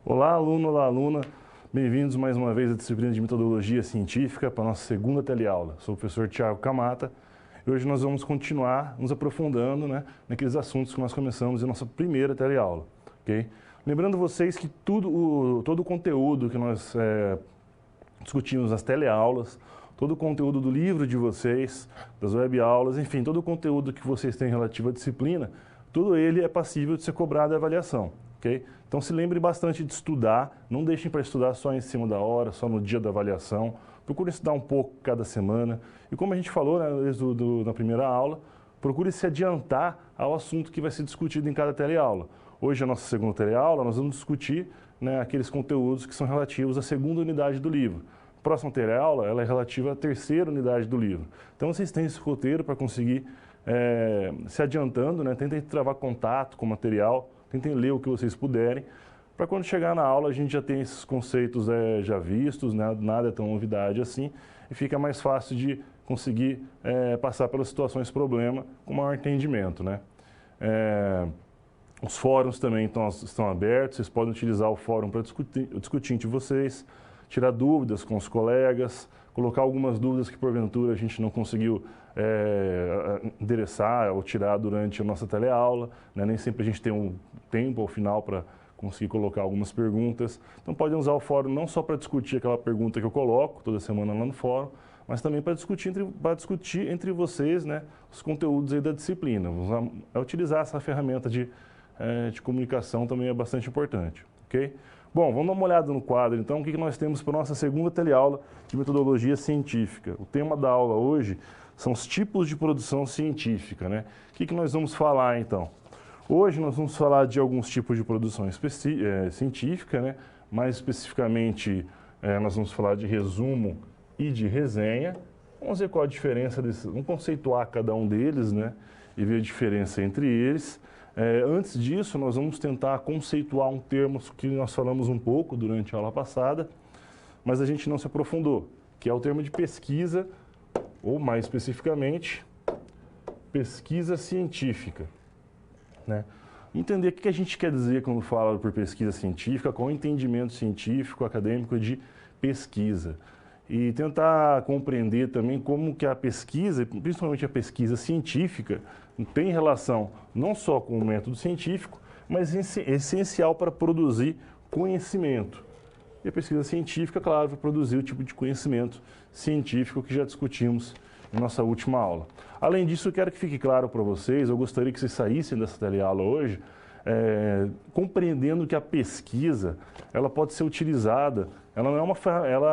Olá, aluno, olá, aluna. Bem-vindos mais uma vez à disciplina de Metodologia Científica para a nossa segunda teleaula. Sou o professor Thiago Camata e hoje nós vamos continuar nos aprofundando naqueles assuntos que nós começamos em nossa primeira teleaula. Okay? Lembrando vocês que todo o conteúdo que nós discutimos nas teleaulas, todo o conteúdo do livro de vocês, das webaulas, enfim, todo o conteúdo que vocês têm relativo à disciplina, tudo ele é passível de ser cobrado e avaliação. Okay? Então se lembre bastante de estudar, não deixem para estudar só em cima da hora, só no dia da avaliação, procure estudar um pouco cada semana e como a gente falou na primeira aula, procure se adiantar ao assunto que vai ser discutido em cada teleaula. Hoje, a nossa segunda teleaula, nós vamos discutir aqueles conteúdos que são relativos à segunda unidade do livro. A próxima teleaula ela é relativa à terceira unidade do livro. Então vocês têm esse roteiro para conseguir se adiantando, tentem travar contato com o material, tentem ler o que vocês puderem, para quando chegar na aula a gente já tem esses conceitos já vistos, nada é tão novidade assim, e fica mais fácil de conseguir passar pelas situações problema com maior entendimento. Os fóruns também estão abertos, vocês podem utilizar o fórum para discutir entre vocês, tirar dúvidas com os colegas, colocar algumas dúvidas que porventura a gente não conseguiu endereçar ou tirar durante a nossa teleaula, nem sempre a gente tem um tempo ao final para conseguir colocar algumas perguntas. Então podem usar o fórum não só para discutir aquela pergunta que eu coloco toda semana lá no fórum, mas também para discutir entre vocês os conteúdos aí da disciplina. Utilizar essa ferramenta de comunicação também é bastante importante. Okay? Bom, vamos dar uma olhada no quadro, então, o que nós temos para a nossa segunda teleaula de Metodologia Científica. O tema da aula hoje são os tipos de produção científica. O que nós vamos falar, então? Hoje nós vamos falar de alguns tipos de produção científica, mais especificamente nós vamos falar de resumo e de resenha. Vamos ver qual a diferença desses, vamos conceituar cada um deles e ver a diferença entre eles. Antes disso, nós vamos tentar conceituar um termo que nós falamos um pouco durante a aula passada, mas a gente não se aprofundou, que é o termo de pesquisa, ou mais especificamente, pesquisa científica. Entender o que a gente quer dizer quando fala por pesquisa científica, qual é o entendimento científico, acadêmico de pesquisa. E tentar compreender também como que a pesquisa, principalmente a pesquisa científica, tem relação não só com o método científico, mas é essencial para produzir conhecimento. E a pesquisa científica, claro, vai produzir o tipo de conhecimento científico que já discutimos em nossa última aula. Além disso, eu quero que fique claro para vocês, eu gostaria que vocês saíssem dessa teleaula hoje, compreendendo que a pesquisa ela pode ser utilizada, ela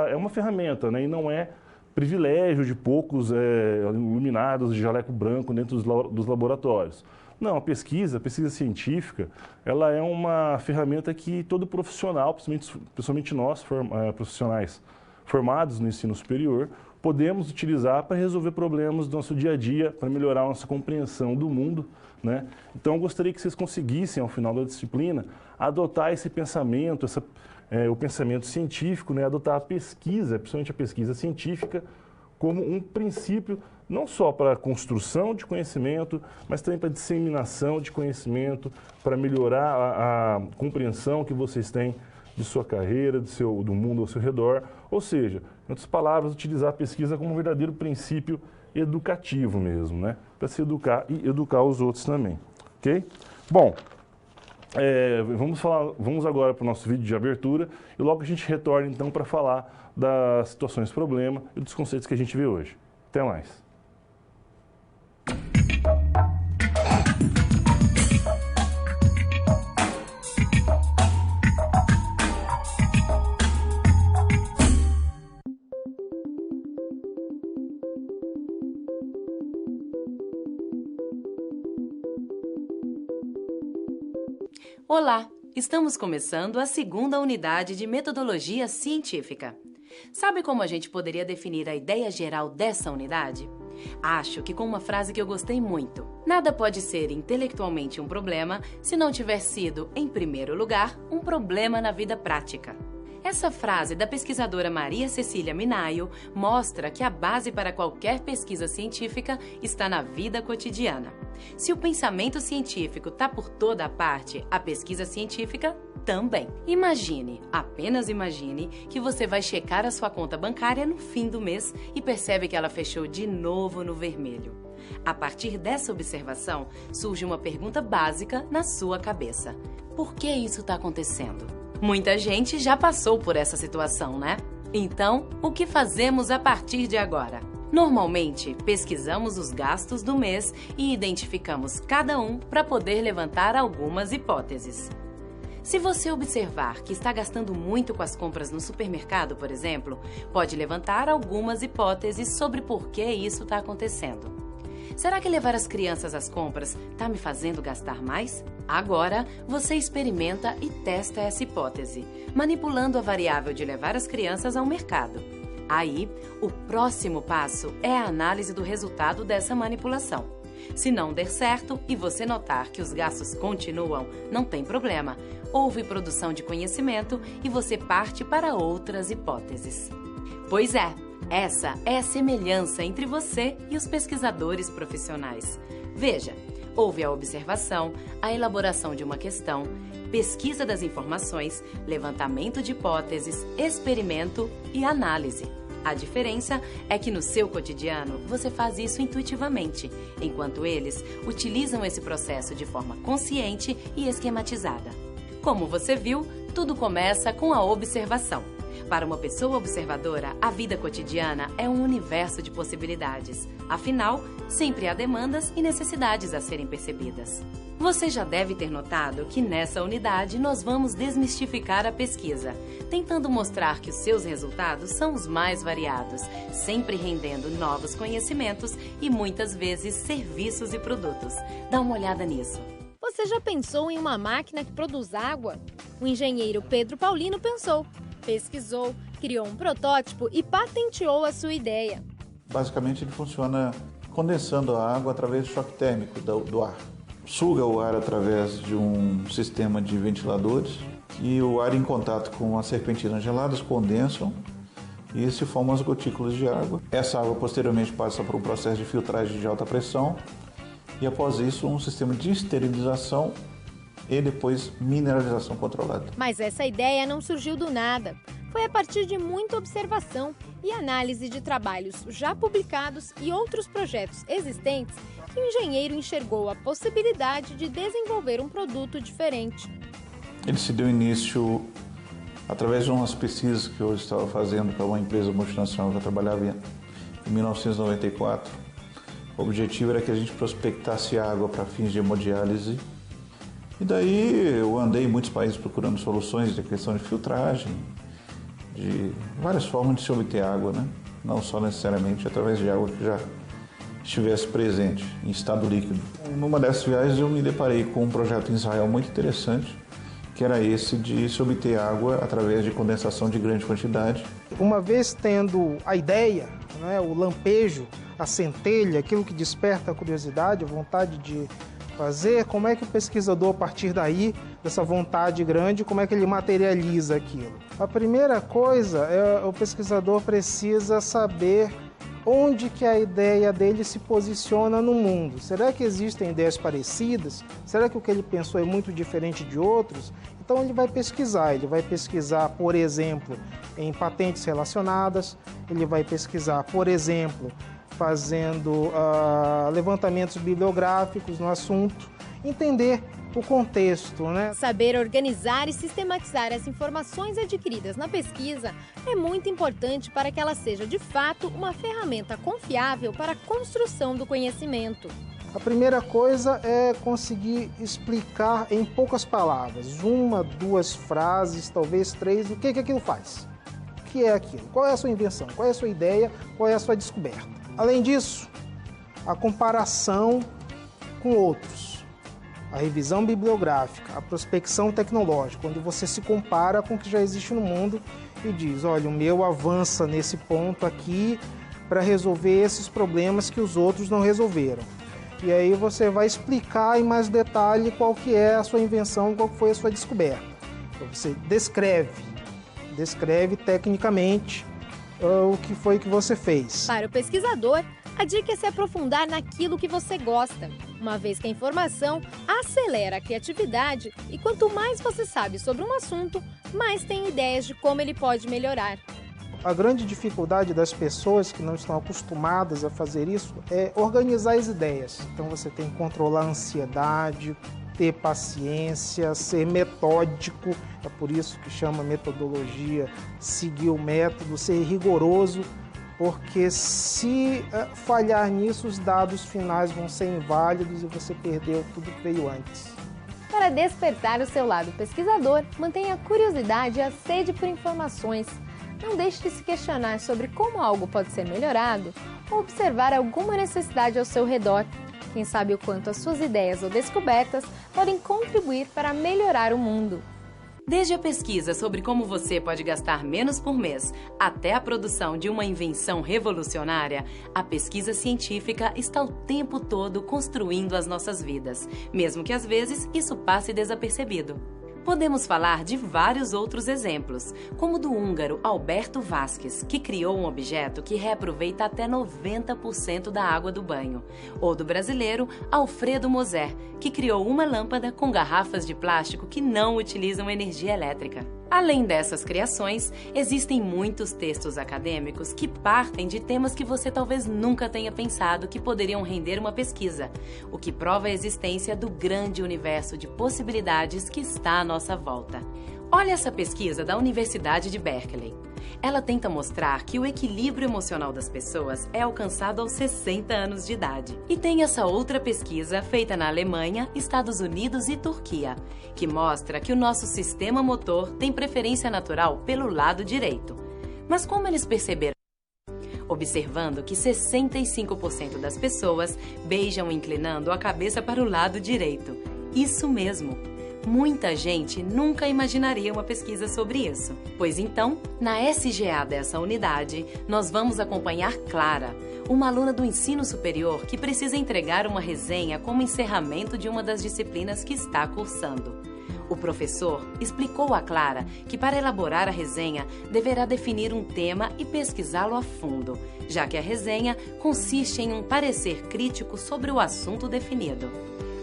é uma ferramenta e não é privilégio de poucos iluminados de jaleco branco dentro dos laboratórios. Não, a pesquisa científica, ela é uma ferramenta que todo profissional, principalmente nós, profissionais formados no ensino superior, podemos utilizar para resolver problemas do nosso dia a dia, para melhorar a nossa compreensão do mundo. Então, eu gostaria que vocês conseguissem, ao final da disciplina, adotar esse pensamento, o pensamento científico, adotar a pesquisa, principalmente a pesquisa científica, como um princípio não só para a construção de conhecimento, mas também para a disseminação de conhecimento, para melhorar a compreensão que vocês têm de sua carreira, do mundo ao seu redor. Ou seja, em outras palavras, utilizar a pesquisa como um verdadeiro princípio educativo mesmo, para se educar e educar os outros também. Ok? Bom, vamos agora para o nosso vídeo de abertura e logo a gente retorna então para falar das situações problema e dos conceitos que a gente vê hoje. Até mais! Olá! Estamos começando a segunda unidade de Metodologia Científica. Sabe como a gente poderia definir a ideia geral dessa unidade? Acho que com uma frase que eu gostei muito. Nada pode ser intelectualmente um problema se não tiver sido, em primeiro lugar, um problema na vida prática. Essa frase da pesquisadora Maria Cecília Minayo mostra que a base para qualquer pesquisa científica está na vida cotidiana. Se o pensamento científico está por toda a parte, a pesquisa científica também. Imagine, apenas imagine, que você vai checar a sua conta bancária no fim do mês e percebe que ela fechou de novo no vermelho. A partir dessa observação, surge uma pergunta básica na sua cabeça. Por que isso está acontecendo? Muita gente já passou por essa situação, né? Então, o que fazemos a partir de agora? Normalmente, pesquisamos os gastos do mês e identificamos cada um para poder levantar algumas hipóteses. Se você observar que está gastando muito com as compras no supermercado, por exemplo, pode levantar algumas hipóteses sobre por que isso está acontecendo. Será que levar as crianças às compras está me fazendo gastar mais? Agora, você experimenta e testa essa hipótese, manipulando a variável de levar as crianças ao mercado. Aí, o próximo passo é a análise do resultado dessa manipulação. Se não der certo e você notar que os gastos continuam, não tem problema. Houve produção de conhecimento e você parte para outras hipóteses. Pois é, essa é a semelhança entre você e os pesquisadores profissionais. Veja, houve a observação, a elaboração de uma questão, pesquisa das informações, levantamento de hipóteses, experimento e análise. A diferença é que no seu cotidiano você faz isso intuitivamente, enquanto eles utilizam esse processo de forma consciente e esquematizada. Como você viu, tudo começa com a observação. Para uma pessoa observadora, a vida cotidiana é um universo de possibilidades. Afinal, sempre há demandas e necessidades a serem percebidas. Você já deve ter notado que nessa unidade nós vamos desmistificar a pesquisa, tentando mostrar que os seus resultados são os mais variados, sempre rendendo novos conhecimentos e muitas vezes serviços e produtos. Dá uma olhada nisso. Você já pensou em uma máquina que produz água? O engenheiro Pedro Paulino pensou, pesquisou, criou um protótipo e patenteou a sua ideia. Basicamente ele funciona condensando a água através do choque térmico do ar. Suga o ar através de um sistema de ventiladores e o ar em contato com as serpentinas geladas condensam e se formam as gotículas de água. Essa água posteriormente passa por um processo de filtragem de alta pressão e após isso um sistema de esterilização e depois mineralização controlada. Mas essa ideia não surgiu do nada. Foi a partir de muita observação e análise de trabalhos já publicados e outros projetos existentes que o engenheiro enxergou a possibilidade de desenvolver um produto diferente. Ele se deu início através de umas pesquisas que eu estava fazendo para uma empresa multinacional que eu trabalhava em 1994. O objetivo era que a gente prospectasse água para fins de hemodiálise. E daí eu andei em muitos países procurando soluções de questão de filtragem, de várias formas de se obter água, né? Não só necessariamente através de água que já estivesse presente em estado líquido. Numa dessas viagens eu me deparei com um projeto em Israel muito interessante, que era esse de se obter água através de condensação de grande quantidade. Uma vez tendo a ideia, né, o lampejo, a centelha, aquilo que desperta a curiosidade, a vontade de fazer, como é que o pesquisador, a partir daí, dessa vontade grande, como é que ele materializa aquilo? A primeira coisa é o pesquisador precisa saber onde que a ideia dele se posiciona no mundo. Será que existem ideias parecidas? Será que o que ele pensou é muito diferente de outros? Então ele vai pesquisar, por exemplo, em patentes relacionadas, ele vai pesquisar, por exemplo, fazendo levantamentos bibliográficos no assunto, entender o contexto, né? Saber organizar e sistematizar as informações adquiridas na pesquisa é muito importante para que ela seja, de fato, uma ferramenta confiável para a construção do conhecimento. A primeira coisa é conseguir explicar em poucas palavras, 1, 2 frases, talvez 3, o que aquilo faz. O que é aquilo? Qual é a sua invenção? Qual é a sua ideia? Qual é a sua descoberta? Além disso, a comparação com outros. A revisão bibliográfica, a prospecção tecnológica, onde você se compara com o que já existe no mundo e diz, olha, o meu avança nesse ponto aqui para resolver esses problemas que os outros não resolveram. E aí você vai explicar em mais detalhe qual que é a sua invenção, qual que foi a sua descoberta. Então você descreve tecnicamente o que foi que você fez. Para o pesquisador, a dica é se aprofundar naquilo que você gosta. uma vez que a informação acelera a criatividade e quanto mais você sabe sobre um assunto, mais tem ideias de como ele pode melhorar. A grande dificuldade das pessoas que não estão acostumadas a fazer isso é organizar as ideias. Então você tem que controlar a ansiedade, ter paciência, ser metódico, é por isso que chama metodologia, seguir o método, ser rigoroso, porque se falhar nisso, os dados finais vão ser inválidos e você perdeu tudo que veio antes. Para despertar o seu lado pesquisador, mantenha a curiosidade e a sede por informações. Não deixe de se questionar sobre como algo pode ser melhorado ou observar alguma necessidade ao seu redor. Quem sabe o quanto as suas ideias ou descobertas podem contribuir para melhorar o mundo. Desde a pesquisa sobre como você pode gastar menos por mês até a produção de uma invenção revolucionária, a pesquisa científica está o tempo todo construindo as nossas vidas, mesmo que às vezes isso passe desapercebido. Podemos falar de vários outros exemplos, como o do húngaro Alberto Vasquez, que criou um objeto que reaproveita até 90% da água do banho, ou do brasileiro Alfredo Moser, que criou uma lâmpada com garrafas de plástico que não utilizam energia elétrica. Além dessas criações, existem muitos textos acadêmicos que partem de temas que você talvez nunca tenha pensado que poderiam render uma pesquisa, o que prova a existência do grande universo de possibilidades que está à nossa volta. Olha essa pesquisa da Universidade de Berkeley. Ela tenta mostrar que o equilíbrio emocional das pessoas é alcançado aos 60 anos de idade. E tem essa outra pesquisa feita na Alemanha, Estados Unidos e Turquia, que mostra que o nosso sistema motor tem preferência natural pelo lado direito. Mas como eles perceberam? Observando que 65% das pessoas beijam inclinando a cabeça para o lado direito. Isso mesmo! Muita gente nunca imaginaria uma pesquisa sobre isso. Pois então, na SGA dessa unidade, nós vamos acompanhar Clara, uma aluna do ensino superior que precisa entregar uma resenha como encerramento de uma das disciplinas que está cursando. O professor explicou a Clara que para elaborar a resenha deverá definir um tema e pesquisá-lo a fundo, já que a resenha consiste em um parecer crítico sobre o assunto definido.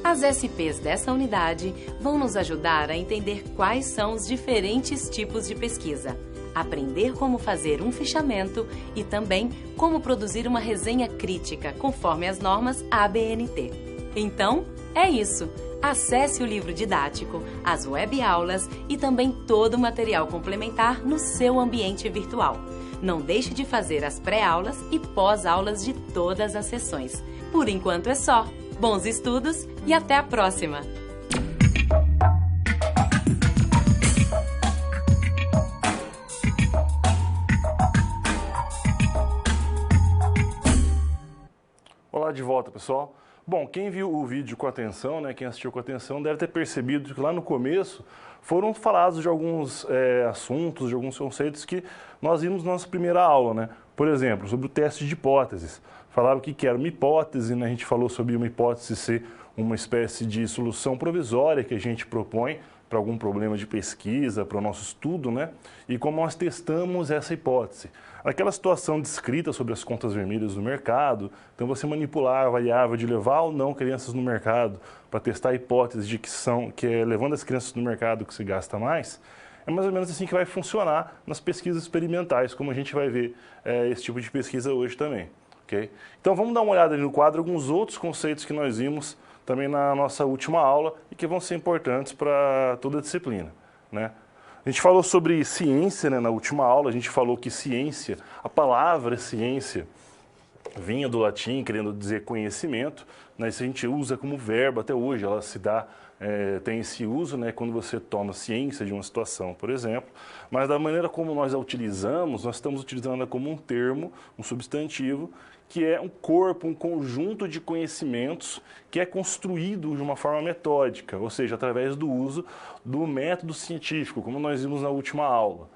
As SPs dessa unidade vão nos ajudar a entender quais são os diferentes tipos de pesquisa, aprender como fazer um fichamento e também como produzir uma resenha crítica conforme as normas ABNT. Então, é isso! Acesse o livro didático, as web-aulas e também todo o material complementar no seu ambiente virtual. Não deixe de fazer as pré-aulas e pós-aulas de todas as sessões. Por enquanto é só! Bons estudos e até a próxima! Olá de volta, pessoal. Bom, quem viu o vídeo com atenção, quem assistiu com atenção, deve ter percebido que lá no começo foram falados de alguns assuntos, de alguns conceitos que nós vimos na nossa primeira aula, Por exemplo, sobre o teste de hipóteses. Falaram o que era uma hipótese, A gente falou sobre uma hipótese ser uma espécie de solução provisória que a gente propõe para algum problema de pesquisa, para o nosso estudo, E como nós testamos essa hipótese. Aquela situação descrita sobre as contas vermelhas do mercado, então você manipular a variável de levar ou não crianças no mercado para testar a hipótese de que é levando as crianças no mercado que se gasta mais, é mais ou menos assim que vai funcionar nas pesquisas experimentais, como a gente vai ver esse tipo de pesquisa hoje também. Okay? Então vamos dar uma olhada ali no quadro, alguns outros conceitos que nós vimos também na nossa última aula e que vão ser importantes para toda a disciplina. A gente falou sobre ciência na última aula, a gente falou que ciência, a palavra ciência, vinha do latim querendo dizer conhecimento, Isso a gente usa como verbo até hoje, ela se dá, tem esse uso quando você toma ciência de uma situação, por exemplo, mas da maneira como nós a utilizamos, nós estamos utilizando ela como um termo, um substantivo, que é um corpo, um conjunto de conhecimentos que é construído de uma forma metódica, ou seja, através do uso do método científico, como nós vimos na última aula.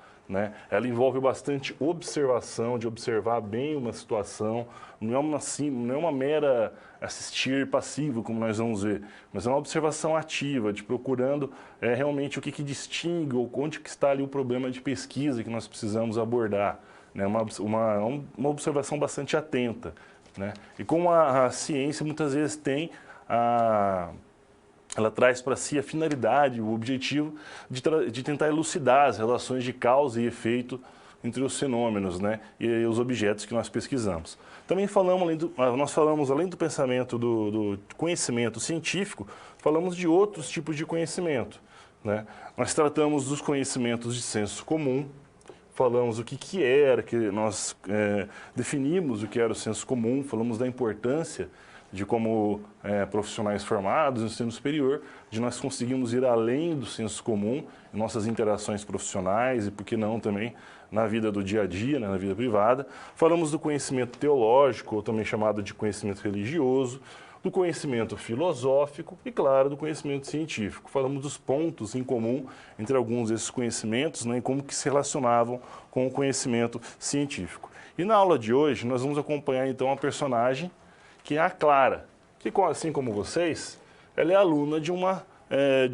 Ela envolve bastante observação, de observar bem uma situação, não é uma mera assistir passivo, como nós vamos ver, mas é uma observação ativa, de procurando realmente o que distingue, ou onde que está ali o problema de pesquisa que nós precisamos abordar. Uma observação bastante atenta. E como a ciência muitas vezes tem ela traz para si a finalidade, o objetivo de tentar elucidar as relações de causa e efeito entre os fenômenos, né, e os objetos que nós pesquisamos. Também nós falamos, além do pensamento do conhecimento científico, falamos de outros tipos de conhecimento, né? Nós tratamos dos conhecimentos de senso comum, falamos o que era, que nós definimos o que era o senso comum, falamos da importância de como profissionais formados no ensino superior, de nós conseguimos ir além do senso comum em nossas interações profissionais e, por que não, também na vida do dia a dia, né, na vida privada. Falamos do conhecimento teológico, ou também chamado de conhecimento religioso, do conhecimento filosófico e, claro, do conhecimento científico. Falamos dos pontos em comum entre alguns desses conhecimentos, né, e como que se relacionavam com o conhecimento científico. E na aula de hoje nós vamos acompanhar então a personagem que é a Clara, que, assim como vocês, ela é aluna de uma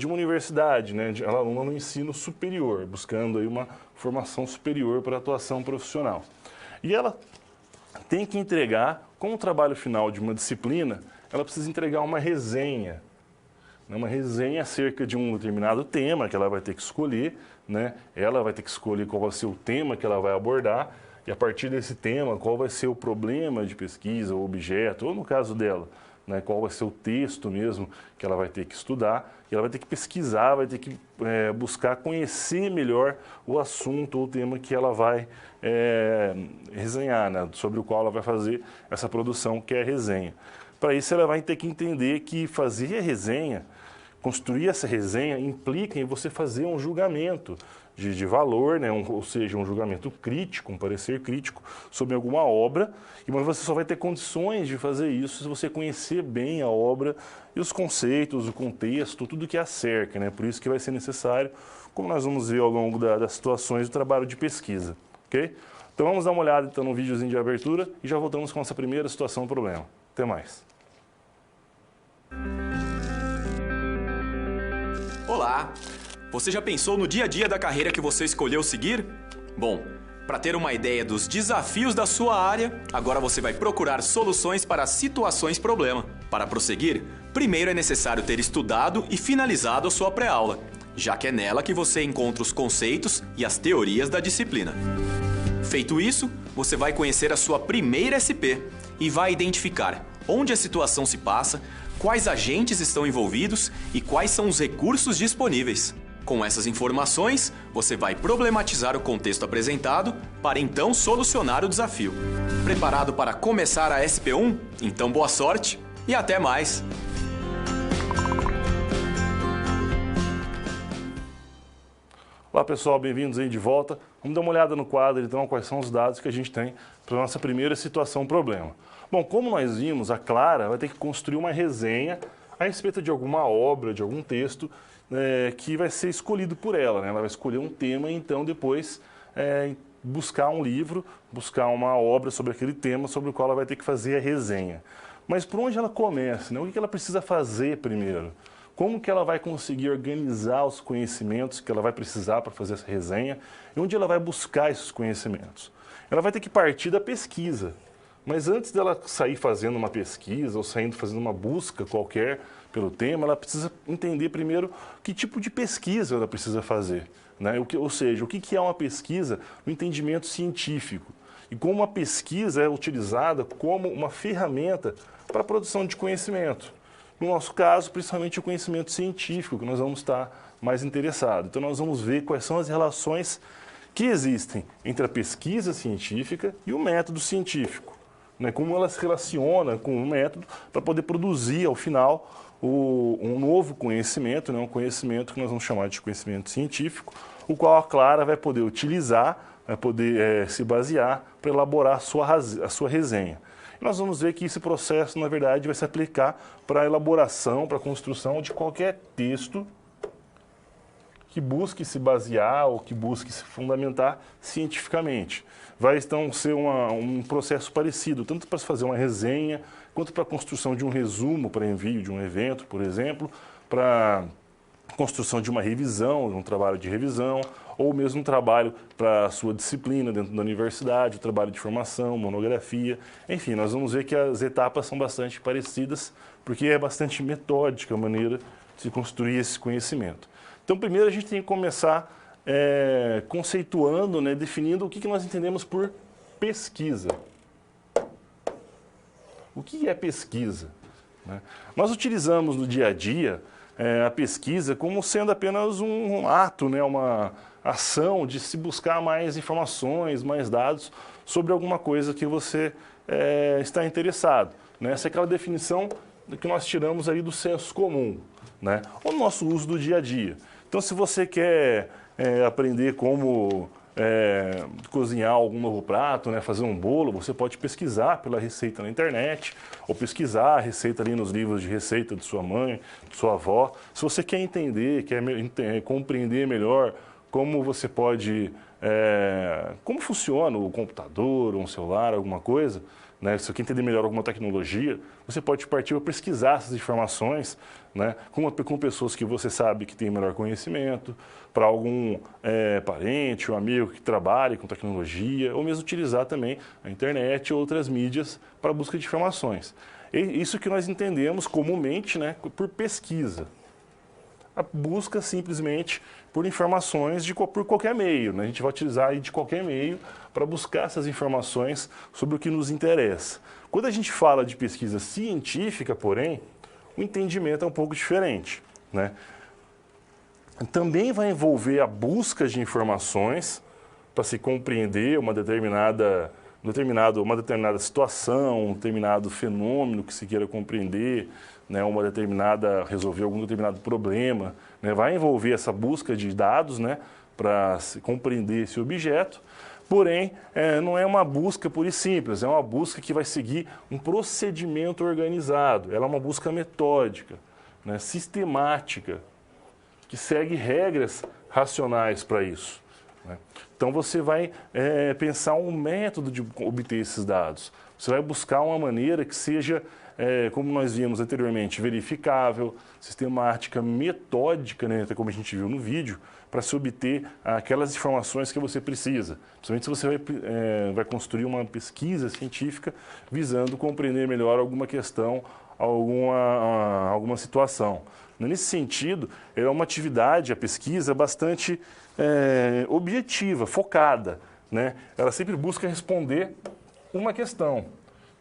universidade, né? Ela é aluna no ensino superior, buscando aí uma formação superior para atuação profissional. E ela tem que entregar, como trabalho final de uma disciplina, ela precisa entregar uma resenha acerca de um determinado tema que ela vai ter que escolher, né? Ela vai ter que escolher qual vai ser o tema que ela vai abordar, e a partir desse tema, qual vai ser o problema de pesquisa, o objeto, ou no caso dela, né, qual vai ser o texto mesmo que ela vai ter que estudar, e ela vai ter que pesquisar, vai ter que buscar conhecer melhor o assunto ou o tema que ela vai resenhar, né, sobre o qual ela vai fazer essa produção, que é a resenha. Para isso, ela vai ter que entender que fazer a resenha, construir essa resenha, implica em você fazer um julgamento de valor, né? Ou seja, um julgamento crítico, um parecer crítico sobre alguma obra, mas você só vai ter condições de fazer isso se você conhecer bem a obra e os conceitos, o contexto, tudo que a cerca, né? Por isso que vai ser necessário, como nós vamos ver ao longo das situações do trabalho de pesquisa, ok? Então vamos dar uma olhada então, no videozinho de abertura e já voltamos com essa primeira situação do problema. Até mais. Olá! Você já pensou no dia a dia da carreira que você escolheu seguir? Bom, para ter uma ideia dos desafios da sua área, agora você vai procurar soluções para situações problema. Para prosseguir, primeiro é necessário ter estudado e finalizado a sua pré-aula, já que é nela que você encontra os conceitos e as teorias da disciplina. Feito isso, você vai conhecer a sua primeira SP e vai identificar onde a situação se passa, quais agentes estão envolvidos e quais são os recursos disponíveis. Com essas informações, você vai problematizar o contexto apresentado para então solucionar o desafio. Preparado para começar a SP1? Então boa sorte e até mais! Olá pessoal, bem-vindos aí de volta. Vamos dar uma olhada no quadro então, quais são os dados que a gente tem para a nossa primeira situação problema. Bom, como nós vimos, a Clara vai ter que construir uma resenha a respeito de alguma obra, de algum texto que vai ser escolhido por ela, né? Ela vai escolher um tema e então depois buscar um livro, buscar uma obra sobre aquele tema sobre o qual ela vai ter que fazer a resenha. Mas por onde ela começa, né? O que ela precisa fazer primeiro? Como que ela vai conseguir organizar os conhecimentos que ela vai precisar para fazer essa resenha e onde ela vai buscar esses conhecimentos? Ela vai ter que partir da pesquisa. Mas antes dela sair fazendo uma pesquisa ou saindo fazendo uma busca qualquer pelo tema, ela precisa entender primeiro que tipo de pesquisa ela precisa fazer, né? Ou seja, o que é uma pesquisa no entendimento científico e como a pesquisa é utilizada como uma ferramenta para a produção de conhecimento. No nosso caso, principalmente o conhecimento científico, que nós vamos estar mais interessados. Então, nós vamos ver quais são as relações que existem entre a pesquisa científica e o método científico. Né, como ela se relaciona com o método para poder produzir, ao final, um novo conhecimento, né, um conhecimento que nós vamos chamar de conhecimento científico, o qual a Clara vai poder utilizar, vai poder se basear para elaborar a sua resenha. E nós vamos ver que esse processo, na verdade, vai se aplicar para a elaboração, para a construção de qualquer texto que busque se basear ou que busque se fundamentar cientificamente. Vai então ser um processo parecido, tanto para se fazer uma resenha, quanto para a construção de um resumo para envio de um evento, por exemplo, para construção de uma revisão, um trabalho de revisão, ou mesmo um trabalho para a sua disciplina dentro da universidade, o trabalho de formação, monografia. Enfim, nós vamos ver que as etapas são bastante parecidas, porque é bastante metódica a maneira de se construir esse conhecimento. Então, primeiro a gente tem que começar conceituando, né, definindo o que nós entendemos por pesquisa. O que é pesquisa? Né? Nós utilizamos no dia a dia a pesquisa como sendo apenas um ato, né, uma ação de se buscar mais informações, mais dados sobre alguma coisa que você está interessado. Né? Essa é aquela definição que nós tiramos aí do senso comum, né? Ou no nosso uso do dia a dia. Então, se você quer aprender como cozinhar algum novo prato, né, fazer um bolo, você pode pesquisar pela receita na internet, ou pesquisar a receita ali nos livros de receita de sua mãe, de sua avó. Se você quer entender, quer compreender melhor como você pode, como funciona o computador, um celular, alguma coisa, né, se você quer entender melhor alguma tecnologia, você pode partir para pesquisar essas informações, né, com pessoas que você sabe que têm melhor conhecimento, para algum parente ou amigo que trabalhe com tecnologia, ou mesmo utilizar também a internet ou outras mídias para a busca de informações. Isso que nós entendemos comumente, né, por pesquisa. A busca simplesmente por informações por qualquer meio, né? A gente vai utilizar aí de qualquer meio para buscar essas informações sobre o que nos interessa. Quando a gente fala de pesquisa científica, porém, o entendimento é um pouco diferente, né? Também vai envolver a busca de informações para se compreender uma determinada situação, um determinado fenômeno que se queira compreender, né, resolver algum determinado problema, né, vai envolver essa busca de dados, né, para se compreender esse objeto. Porém, não é uma busca pura e simples, é uma busca que vai seguir um procedimento organizado. Ela é uma busca metódica, né, sistemática, que segue regras racionais para isso. Né? Então, você vai pensar um método de obter esses dados. Você vai buscar uma maneira que seja, como nós vimos anteriormente, verificável, sistemática, metódica, né, até como a gente viu no vídeo, para se obter aquelas informações que você precisa. Principalmente se você vai construir uma pesquisa científica visando compreender melhor alguma questão, alguma situação. Nesse sentido, é uma atividade, a pesquisa, bastante objetiva, focada, né? Ela sempre busca responder uma questão,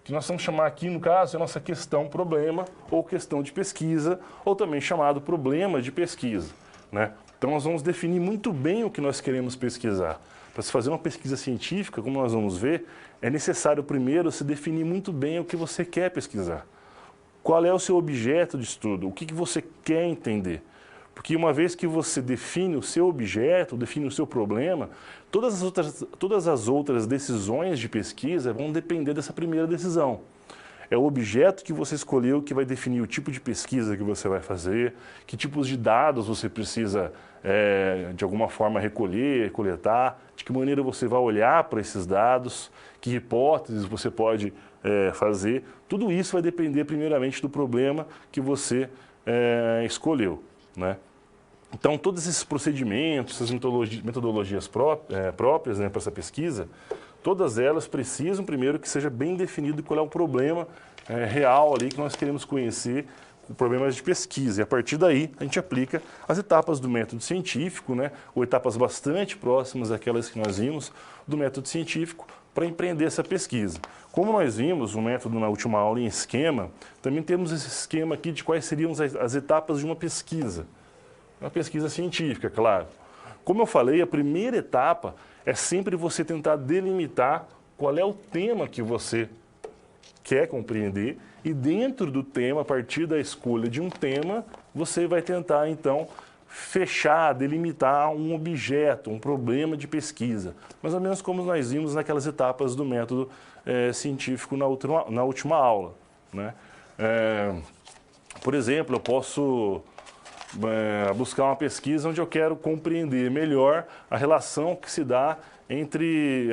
que nós vamos chamar aqui, no caso, a nossa questão-problema, ou questão de pesquisa, ou também chamado problema de pesquisa, né? Então, nós vamos definir muito bem o que nós queremos pesquisar. Para se fazer uma pesquisa científica, como nós vamos ver, é necessário primeiro se definir muito bem o que você quer pesquisar. Qual é o seu objeto de estudo? O que você quer entender? Porque uma vez que você define o seu objeto, define o seu problema, todas as outras decisões de pesquisa vão depender dessa primeira decisão. É o objeto que você escolheu que vai definir o tipo de pesquisa que você vai fazer, que tipos de dados você precisa, de alguma forma, recolher, coletar, de que maneira você vai olhar para esses dados, que hipóteses você pode fazer. Tudo isso vai depender, primeiramente, do problema que você escolheu, né? Então, todos esses procedimentos, essas metodologias próprias, né, para essa pesquisa, todas elas precisam, primeiro, que seja bem definido qual é o problema real ali que nós queremos conhecer, o problema de pesquisa. E, a partir daí, a gente aplica as etapas do método científico, né, ou etapas bastante próximas àquelas que nós vimos do método científico, para empreender essa pesquisa. Como nós vimos o método na última aula em esquema, também temos esse esquema aqui de quais seriam as etapas de uma pesquisa científica, claro. Como eu falei, a primeira etapa é sempre você tentar delimitar qual é o tema que você quer compreender e dentro do tema, a partir da escolha de um tema, você vai tentar, então, fechar, delimitar um objeto, um problema de pesquisa. Mais ou menos como nós vimos naquelas etapas do método científico na última aula, né? Por exemplo, eu posso buscar uma pesquisa onde eu quero compreender melhor a relação que se dá entre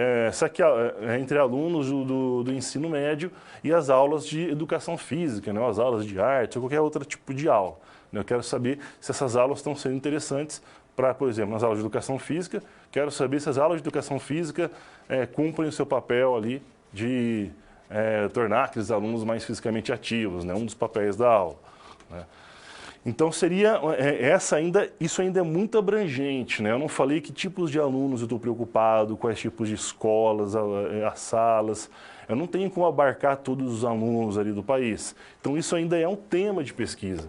alunos do ensino médio e as aulas de educação física, né, as aulas de arte ou qualquer outro tipo de aula. Eu quero saber se essas aulas estão sendo interessantes para, por exemplo, nas aulas de educação física, quero saber se as aulas de educação física cumprem o seu papel ali de tornar aqueles alunos mais fisicamente ativos, né? Um dos papéis da aula, né? Então isso ainda é muito abrangente, né? Eu não falei que tipos de alunos eu estou preocupado, quais tipos de escolas, as salas. Eu não tenho como abarcar todos os alunos ali do país. Então isso ainda é um tema de pesquisa.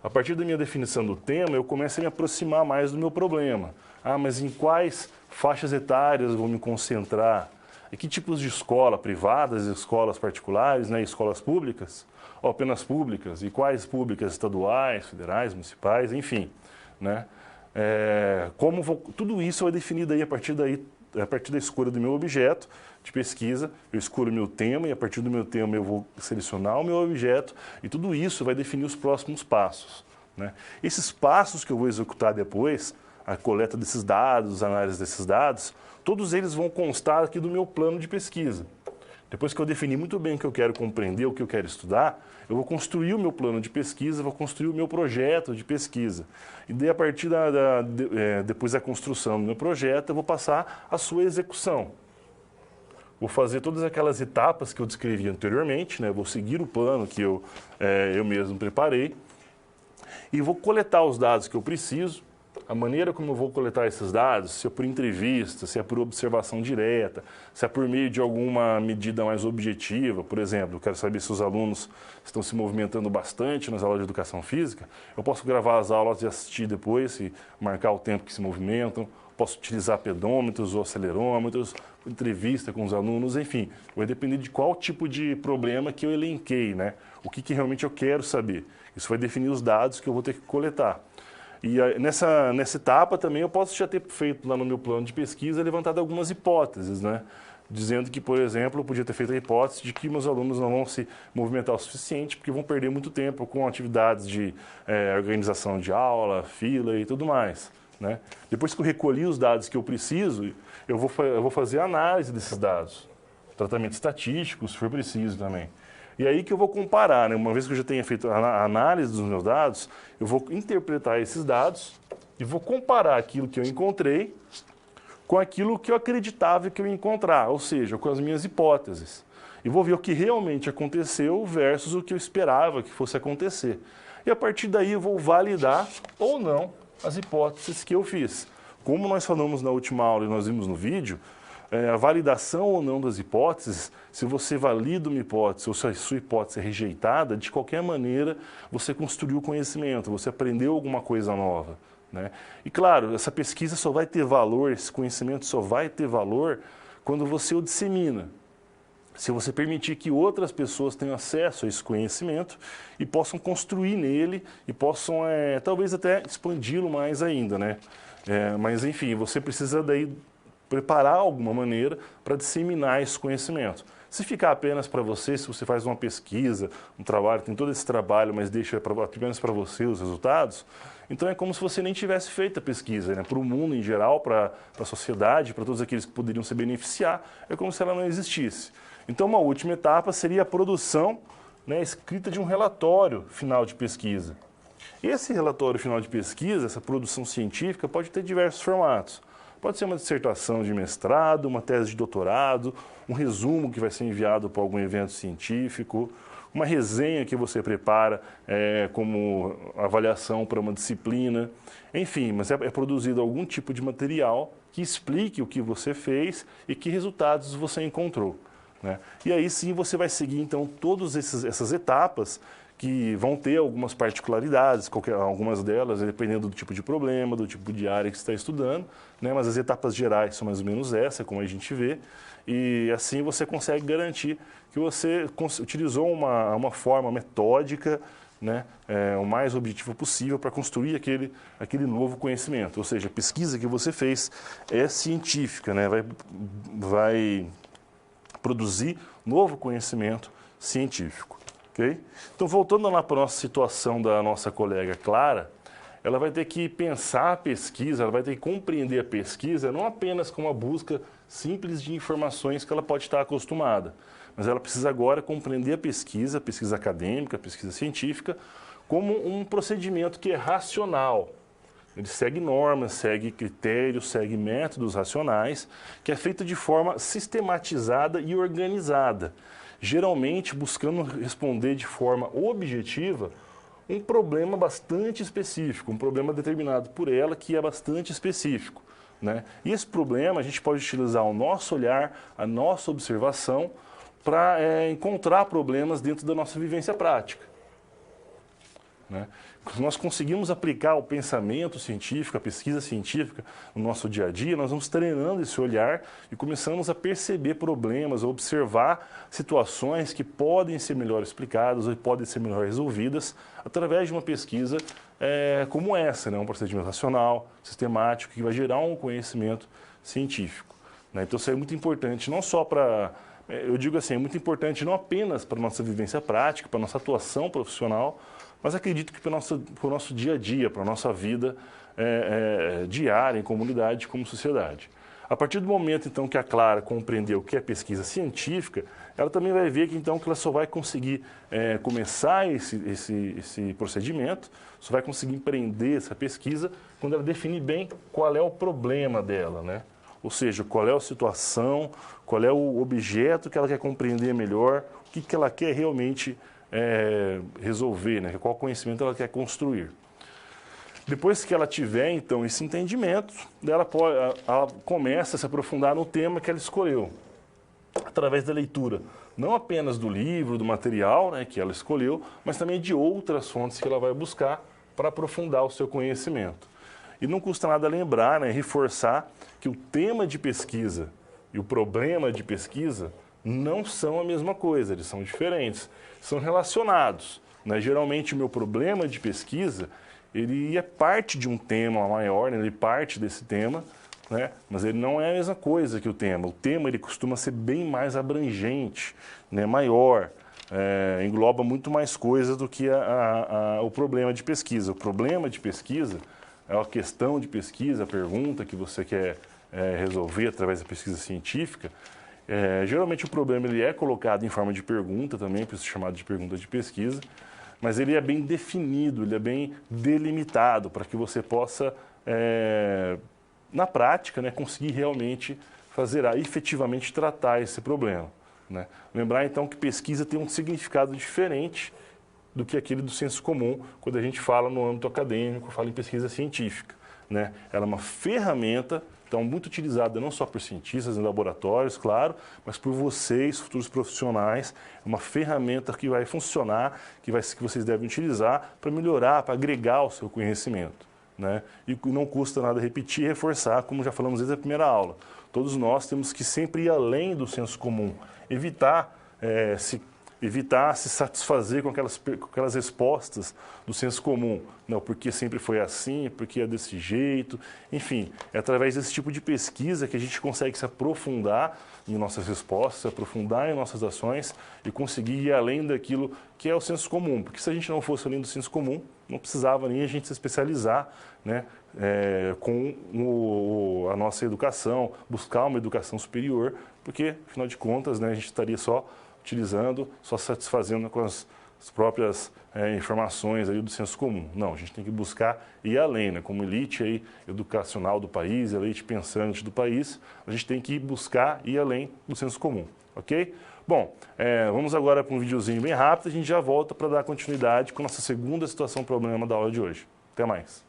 A partir da minha definição do tema, eu começo a me aproximar mais do meu problema. Mas em quais faixas etárias eu vou me concentrar? E que tipos de escola, privadas, escolas particulares, né, escolas públicas? Ou apenas públicas? E quais públicas? Estaduais, federais, municipais, enfim, né? Tudo isso vai definir daí a partir da escolha do meu objeto de pesquisa. Eu escolho o meu tema e a partir do meu tema eu vou selecionar o meu objeto e tudo isso vai definir os próximos passos, né? Esses passos que eu vou executar depois, a coleta desses dados, a análise desses dados, todos eles vão constar aqui do meu plano de pesquisa. Depois que eu definir muito bem o que eu quero compreender, o que eu quero estudar, eu vou construir o meu plano de pesquisa, vou construir o meu projeto de pesquisa. E daí, a partir depois da construção do meu projeto, eu vou passar a sua execução. Vou fazer todas aquelas etapas que eu descrevi anteriormente, né? Vou seguir o plano que eu mesmo preparei e vou coletar os dados que eu preciso. A maneira como eu vou coletar esses dados, se é por entrevista, se é por observação direta, se é por meio de alguma medida mais objetiva, por exemplo, eu quero saber se os alunos estão se movimentando bastante nas aulas de educação física, eu posso gravar as aulas e assistir depois e marcar o tempo que se movimentam, posso utilizar pedômetros ou acelerômetros, entrevista com os alunos, enfim, vai depender de qual tipo de problema que eu elenquei, né? O que realmente eu quero saber. Isso vai definir os dados que eu vou ter que coletar. E nessa etapa também eu posso já ter feito lá no meu plano de pesquisa, levantado algumas hipóteses, né? Dizendo que, por exemplo, eu podia ter feito a hipótese de que meus alunos não vão se movimentar o suficiente porque vão perder muito tempo com atividades de organização de aula, fila e tudo mais, né? Depois que eu recolhi os dados que eu preciso, eu vou fazer a análise desses dados, tratamento estatístico, se for preciso também. E aí que eu vou comparar, né? Uma vez que eu já tenha feito a análise dos meus dados, eu vou interpretar esses dados e vou comparar aquilo que eu encontrei com aquilo que eu acreditava que eu ia encontrar, ou seja, com as minhas hipóteses. E vou ver o que realmente aconteceu versus o que eu esperava que fosse acontecer. E a partir daí eu vou validar ou não as hipóteses que eu fiz. Como nós falamos na última aula e nós vimos no vídeo, a validação ou não das hipóteses, se você valida uma hipótese ou se a sua hipótese é rejeitada, de qualquer maneira você construiu conhecimento, você aprendeu alguma coisa nova, né? E claro, essa pesquisa só vai ter valor, esse conhecimento só vai ter valor quando você o dissemina. Se você permitir que outras pessoas tenham acesso a esse conhecimento e possam construir nele e possam talvez até expandi-lo mais ainda, né? Mas enfim, você precisa daí preparar alguma maneira para disseminar esse conhecimento. Se ficar apenas para você, se você faz uma pesquisa, um trabalho, tem todo esse trabalho, mas deixa apenas para você os resultados, então é como se você nem tivesse feito a pesquisa, né? Para o mundo em geral, para a sociedade, para todos aqueles que poderiam se beneficiar, é como se ela não existisse. Então, uma última etapa seria a produção, né, escrita de um relatório final de pesquisa. Esse relatório final de pesquisa, essa produção científica, pode ter diversos formatos. Pode ser uma dissertação de mestrado, uma tese de doutorado, um resumo que vai ser enviado para algum evento científico, uma resenha que você prepara como avaliação para uma disciplina. Enfim, mas é produzido algum tipo de material que explique o que você fez e que resultados você encontrou, né? E aí sim você vai seguir então todas essas etapas que vão ter algumas particularidades, algumas delas dependendo do tipo de problema, do tipo de área que você está estudando, né? Mas as etapas gerais são mais ou menos essa, como a gente vê, e assim você consegue garantir que você utilizou uma forma metódica, né? O mais objetivo possível para construir aquele novo conhecimento. Ou seja, a pesquisa que você fez é científica, né? Vai produzir novo conhecimento científico. Okay? Então, voltando lá para a nossa situação da nossa colega Clara, ela vai ter que pensar a pesquisa, ela vai ter que compreender a pesquisa não apenas como uma busca simples de informações que ela pode estar acostumada, mas ela precisa agora compreender a pesquisa acadêmica, a pesquisa científica, como um procedimento que é racional. Ele segue normas, segue critérios, segue métodos racionais, que é feito de forma sistematizada e organizada, geralmente buscando responder de forma objetiva um problema bastante específico, um problema determinado por ela que é bastante específico, né? E esse problema a gente pode utilizar o nosso olhar, a nossa observação, para encontrar problemas dentro da nossa vivência prática, né? Nós conseguimos aplicar o pensamento científico, a pesquisa científica no nosso dia a dia, nós vamos treinando esse olhar e começamos a perceber problemas, a observar situações que podem ser melhor explicadas ou podem ser melhor resolvidas através de uma pesquisa como essa, né? Um procedimento racional, sistemático, que vai gerar um conhecimento científico, né? Então isso é muito importante, não só para... Eu digo assim, é muito importante não apenas para a nossa vivência prática, para a nossa atuação profissional, mas acredito que para o nosso dia a dia, para a nossa vida diária, em comunidade, como sociedade. A partir do momento, então, que a Clara compreendeu o que é pesquisa científica, ela também vai ver que, então, que ela só vai conseguir começar esse procedimento, só vai conseguir empreender essa pesquisa quando ela definir bem qual é o problema dela, né? Ou seja, qual é a situação, qual é o objeto que ela quer compreender melhor, o que ela quer realmente resolver, né? Qual conhecimento ela quer construir. Depois que ela tiver, então, esse entendimento, ela começa a se aprofundar no tema que ela escolheu, através da leitura, não apenas do livro, do material, né, que ela escolheu, mas também de outras fontes que ela vai buscar para aprofundar o seu conhecimento. E não custa nada lembrar, né, reforçar que o tema de pesquisa e o problema de pesquisa não são a mesma coisa, eles são diferentes, são relacionados, né? Geralmente o meu problema de pesquisa, ele é parte de um tema maior, né? Ele parte desse tema, né? Mas ele não é a mesma coisa que o tema. O tema ele costuma ser bem mais abrangente, né? Maior, engloba muito mais coisas do que o problema de pesquisa. O problema de pesquisa é a questão de pesquisa, a pergunta que você quer resolver através da pesquisa científica. Geralmente o problema ele é colocado em forma de pergunta também, por isso chamado de pergunta de pesquisa, mas ele é bem definido, ele é bem delimitado para que você possa, na prática, né, conseguir realmente efetivamente tratar esse problema, né? Lembrar então que pesquisa tem um significado diferente do que aquele do senso comum quando a gente fala no âmbito acadêmico, fala em pesquisa científica, né? Ela é uma ferramenta, então, muito utilizada não só por cientistas em laboratórios, claro, mas por vocês, futuros profissionais. É uma ferramenta que vai funcionar, que vocês devem utilizar para melhorar, para agregar o seu conhecimento, né? E não custa nada repetir e reforçar, como já falamos desde a primeira aula. Todos nós temos que sempre ir além do senso comum, evitar se satisfazer com aquelas respostas do senso comum. Não, porque sempre foi assim, porque é desse jeito. Enfim, é através desse tipo de pesquisa que a gente consegue se aprofundar em nossas respostas, se aprofundar em nossas ações e conseguir ir além daquilo que é o senso comum. Porque se a gente não fosse além do senso comum, não precisava nem a gente se especializar, né, com a nossa educação, buscar uma educação superior, porque, afinal de contas, né, a gente estaria só satisfazendo com as próprias informações aí do senso comum. Não, a gente tem que buscar ir além, né? Como elite aí educacional do país, elite pensante do país, a gente tem que buscar ir além do senso comum, ok? Bom, vamos agora para um videozinho bem rápido, a gente já volta para dar continuidade com a nossa segunda situação problema da aula de hoje. Até mais.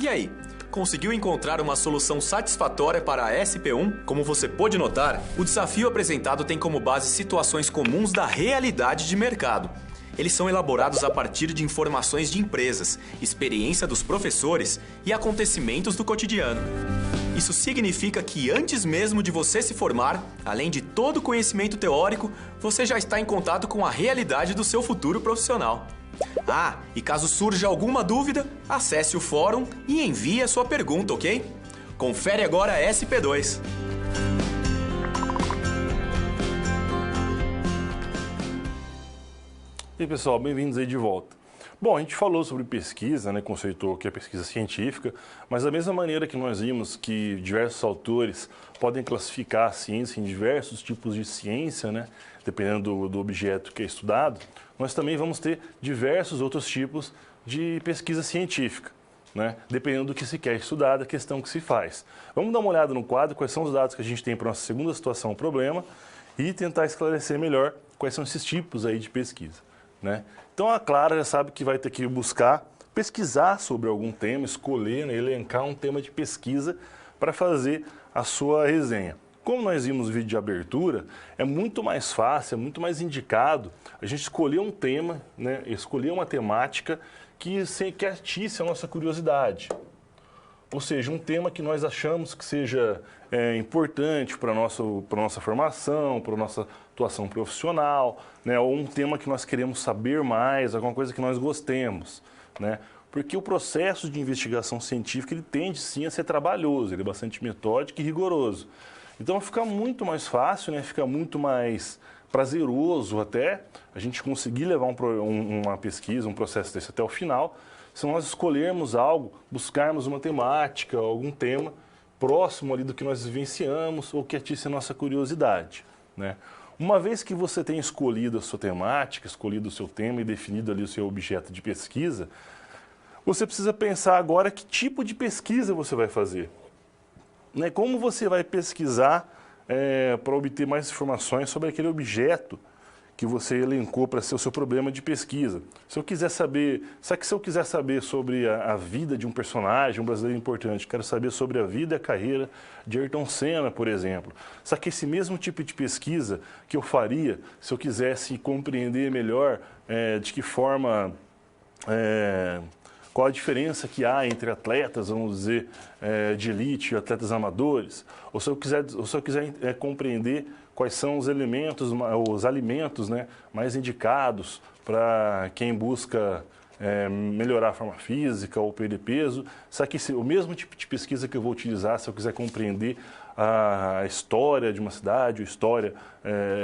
E aí? Conseguiu encontrar uma solução satisfatória para a SP1? Como você pôde notar, o desafio apresentado tem como base situações comuns da realidade de mercado. Eles são elaborados a partir de informações de empresas, experiência dos professores e acontecimentos do cotidiano. Isso significa que antes mesmo de você se formar, além de todo o conhecimento teórico, você já está em contato com a realidade do seu futuro profissional. Ah, e caso surja alguma dúvida, acesse o fórum e envie a sua pergunta, ok? Confere agora a SP2. E aí, pessoal, bem-vindos aí de volta. Bom, a gente falou sobre pesquisa, né, conceitou que é pesquisa científica, mas da mesma maneira que nós vimos que diversos autores podem classificar a ciência em diversos tipos de ciência, né, dependendo do objeto que é estudado, nós também vamos ter diversos outros tipos de pesquisa científica, né, dependendo do que se quer estudar, da questão que se faz. Vamos dar uma olhada no quadro, quais são os dados que a gente tem para a nossa segunda situação, problema, e tentar esclarecer melhor quais são esses tipos aí de pesquisa, né? Então a Clara já sabe que vai ter que buscar, pesquisar sobre algum tema, escolher, né, elencar um tema de pesquisa para fazer a sua resenha. Como nós vimos no vídeo de abertura, é muito mais fácil, é muito mais indicado a gente escolher um tema, né, escolher uma temática que atice a nossa curiosidade. Ou seja, um tema que nós achamos que seja importante para a nossa formação, para a nossa atuação profissional, né? Ou um tema que nós queremos saber mais, alguma coisa que nós gostemos, né? Porque o processo de investigação científica ele tende sim a ser trabalhoso, ele é bastante metódico e rigoroso. Então fica muito mais fácil, né? Fica muito mais prazeroso até a gente conseguir levar uma pesquisa, um processo desse até o final, se nós escolhermos algo, buscarmos uma temática, algum tema próximo ali do que nós vivenciamos ou que atice a nossa curiosidade, né? Uma vez que você tem escolhido a sua temática, escolhido o seu tema e definido ali o seu objeto de pesquisa, você precisa pensar agora que tipo de pesquisa você vai fazer, né? Como você vai pesquisar para obter mais informações sobre aquele objeto que você elencou para ser o seu problema de pesquisa. Se eu quiser saber sobre a vida de um personagem, um brasileiro importante, quero saber sobre a vida e a carreira de Ayrton Senna, por exemplo. Só que esse mesmo tipo de pesquisa que eu faria se eu quisesse compreender melhor de que forma, qual a diferença que há entre atletas, vamos dizer, de elite e atletas amadores, ou se eu quiser compreender quais são os alimentos, né, mais indicados para quem busca melhorar a forma física ou perder peso. Será que o mesmo tipo de pesquisa que eu vou utilizar se eu quiser compreender a história de uma cidade, a história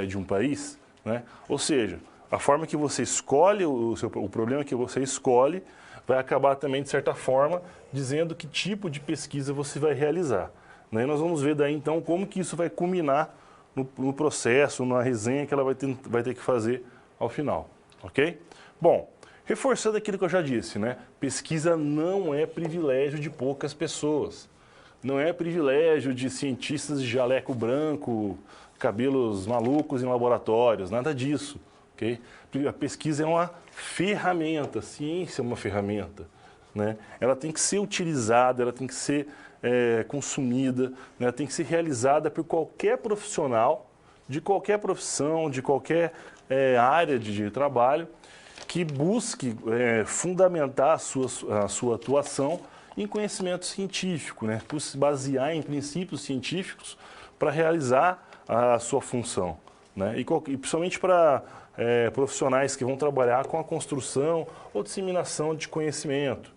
de um país, né? Ou seja, a forma que você escolhe, o problema que você escolhe, vai acabar também, de certa forma, dizendo que tipo de pesquisa você vai realizar, né? E nós vamos ver daí, então, como que isso vai culminar no processo, na resenha que ela vai ter que fazer ao final, ok? Bom, reforçando aquilo que eu já disse, né? Pesquisa não é privilégio de poucas pessoas. Não é privilégio de cientistas de jaleco branco, cabelos malucos em laboratórios, nada disso, ok? A pesquisa é uma ferramenta, a ciência é uma ferramenta, né? Ela tem que ser utilizada, ela tem que ser consumida, né? Tem que ser realizada por qualquer profissional, de qualquer profissão, de qualquer área de trabalho, que busque fundamentar a sua atuação em conhecimento científico, né? Por se basear em princípios científicos para realizar a sua função, né? E principalmente para profissionais que vão trabalhar com a construção ou disseminação de conhecimento,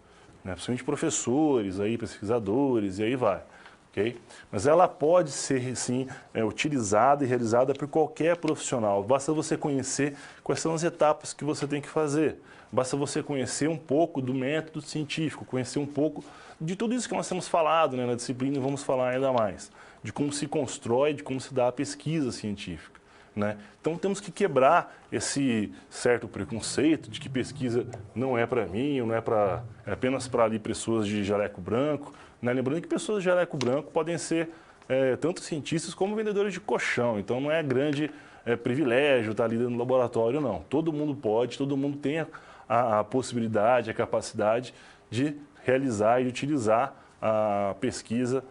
né? Principalmente professores, pesquisadores, e aí vai. Okay? Mas ela pode ser, sim, utilizada e realizada por qualquer profissional. Basta você conhecer quais são as etapas que você tem que fazer. Basta você conhecer um pouco do método científico, conhecer um pouco de tudo isso que nós temos falado, né, na disciplina, e vamos falar ainda mais. De como se constrói, de como se dá a pesquisa científica, né? Então temos que quebrar esse certo preconceito de que pesquisa não é para mim, não é apenas para ali pessoas de jaleco branco, né? Lembrando que pessoas de jaleco branco podem ser tanto cientistas como vendedores de colchão, então não é grande privilégio estar ali no laboratório, não. Todo mundo pode, todo mundo tem a possibilidade, a capacidade de realizar e utilizar a pesquisa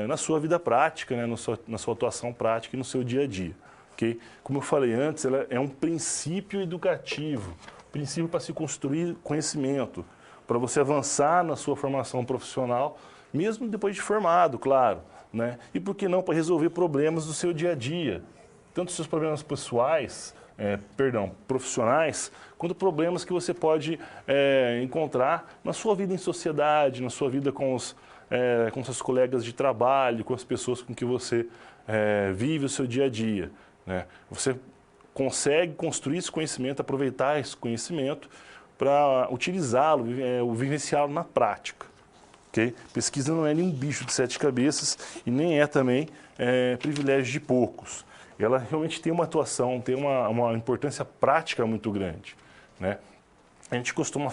na sua vida prática, né? Na sua atuação prática e no seu dia a dia. Okay? Como eu falei antes, ela é um princípio educativo, princípio para se construir conhecimento, para você avançar na sua formação profissional, mesmo depois de formado, claro, né? E por que não para resolver problemas do seu dia a dia, tanto seus problemas profissionais, quanto problemas que você pode encontrar na sua vida em sociedade, na sua vida com seus colegas de trabalho, com as pessoas com que você vive o seu dia a dia, né? Você consegue construir esse conhecimento, aproveitar esse conhecimento para utilizá-lo, vivenciá-lo na prática. Okay? Pesquisa não é nenhum bicho de 7 cabeças e nem é também privilégio de poucos. Ela realmente tem uma atuação, tem uma importância prática muito grande, né? A gente costuma